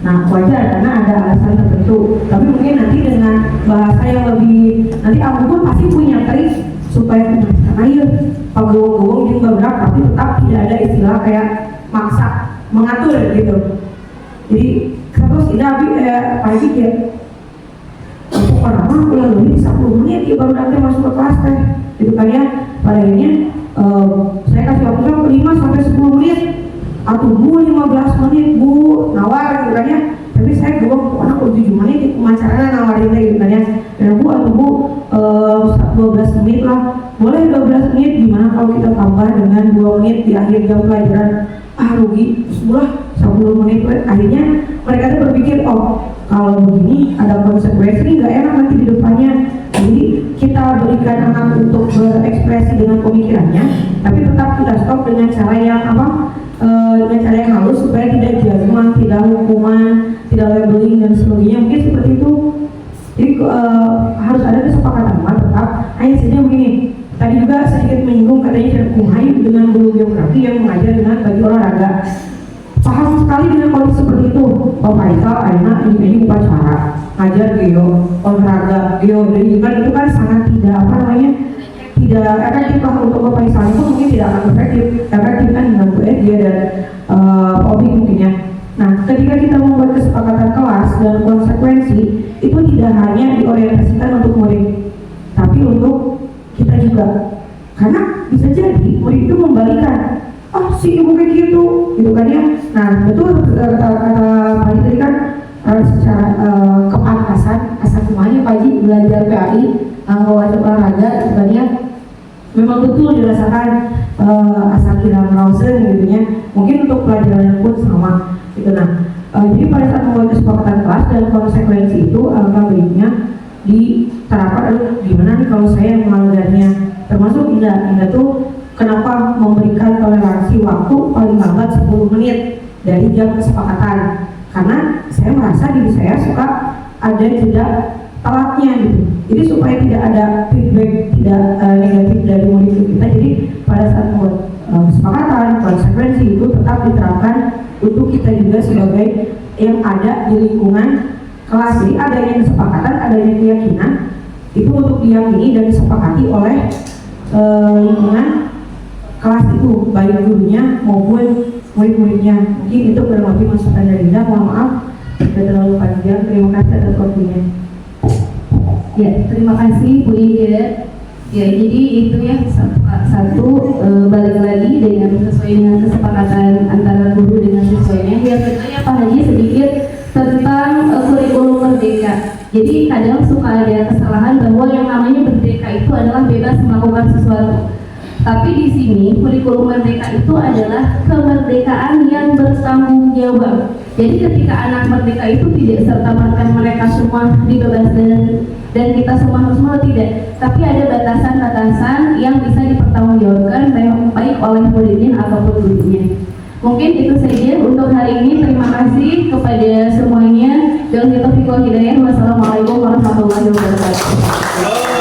Nah wajar karena ada alasan tertentu, tapi mungkin nanti dengan bahasa yang lebih, nanti pun pasti punya trik supaya karena ya pagowong-gowong yang beberapa tapi tetap tidak ada istilah kayak maksa mengatur gitu. Jadi terus ini pagi ya orang mah udah lebih 10 menit ya baru nanti masuk ke kelas teh gitu kan ya. Pada akhirnya saya kasih waktu 5 sampai 10 menit atau Bu 15 menit Bu nawar gitu kan ya. Tapi saya anak 7 menit di pemacaranya nawarin gitu kan ya. Dan Bu atau Bu 12 menit lah, boleh 12 menit, gimana kalau kita tambah dengan 2 menit di akhir jam pelajaran, rugi sebuah 10 menit. Akhirnya mereka tuh berpikir, oh kalau begini ada konsekuensi nggak enak nanti di depannya. Jadi kita berikan anak untuk berekspresi dengan pemikirannya, tapi tetap kita stop dengan cara yang dengan cara yang halus supaya tidak judgement, tidak hukuman, tidak labeling dan sebagainya. Mungkin seperti itu. Jadi harus ada kesepakatan tetap. Hanya saja begini, tadi juga sedikit menyinggung katanya Kumai dengan guru geografi yang mengajar dengan bagi olahraga. Paham sekali dengan kondisi seperti itu. Pak Faisal, Aina, ini upacara ngajar olahraga, jadi kan itu kan sangat tidak tidak efektif lah untuk Pak Faisal itu mungkin tidak akan efektif kan dengan Bu dia dan Obi mungkin ya. Nah, ketika kita membuat kesepakatan kelas dan konsekuensi itu tidak hanya diorientasikan untuk murid, tapi untuk kita juga. Karena bisa jadi murid itu membalikan, si ibu kayak gitu kan ya. Nah, betul kata Pak Haji tadi kan secara kepantasan asal semuanya Pak Haji belajar PAI wajib olahraga sebenarnya memang betul dirasakan asal kira Rawson gitu ya. Mungkin untuk pelajaran pun sama gitu. Nah, jadi pada saat membuat kesepakatan kelas dan konsekuensi itu alangkah baiknya diterapkan gimana nih kalau saya melanggarnya. Termasuk Indah tuh kenapa memberikan toleransi waktu paling lambat 10 menit dari jam kesepakatan, karena saya merasa diri saya suka ada jeda telatnya gitu. Jadi supaya tidak ada feedback tidak negatif dari murid kita. Jadi pada saat membuat kesepakatan konsekuensi itu tetap diterapkan untuk kita juga sebagai yang ada di lingkungan kelas. Jadi adanya kesepakatan, adanya keyakinan itu untuk diyakini dan disepakati oleh lingkungan kelas itu, baik gurunya maupun murid-muridnya. Mungkin itu kurang lebih masukan dari Indah. Mohon maaf sudah terlalu panjang. Terima kasih atas waktunya. Ya, terima kasih Bu Ida. Ya, jadi itu ya satu balik lagi dengan sesuai dengan kesepakatan antara guru dengan siswanya. Yang kedua Pak Haji sedikit tentang kurikulum merdeka. Jadi kadang suka ada kesalahan bahwa yang namanya merdeka itu adalah bebas melakukan sesuatu. Tapi di sini kurikulum merdeka itu adalah kemerdekaan yang bertanggung jawab. Jadi ketika anak merdeka itu tidak serta-merta mereka semua dibebaskan dan kita semua harus mau, tidak. Tapi ada batasan-batasan yang bisa dipertanggungjawabkan baik oleh muridnya ataupun gurunya. Mungkin itu saja untuk hari ini. Terima kasih kepada semuanya. Wassalamualaikum warahmatullahi wabarakatuh.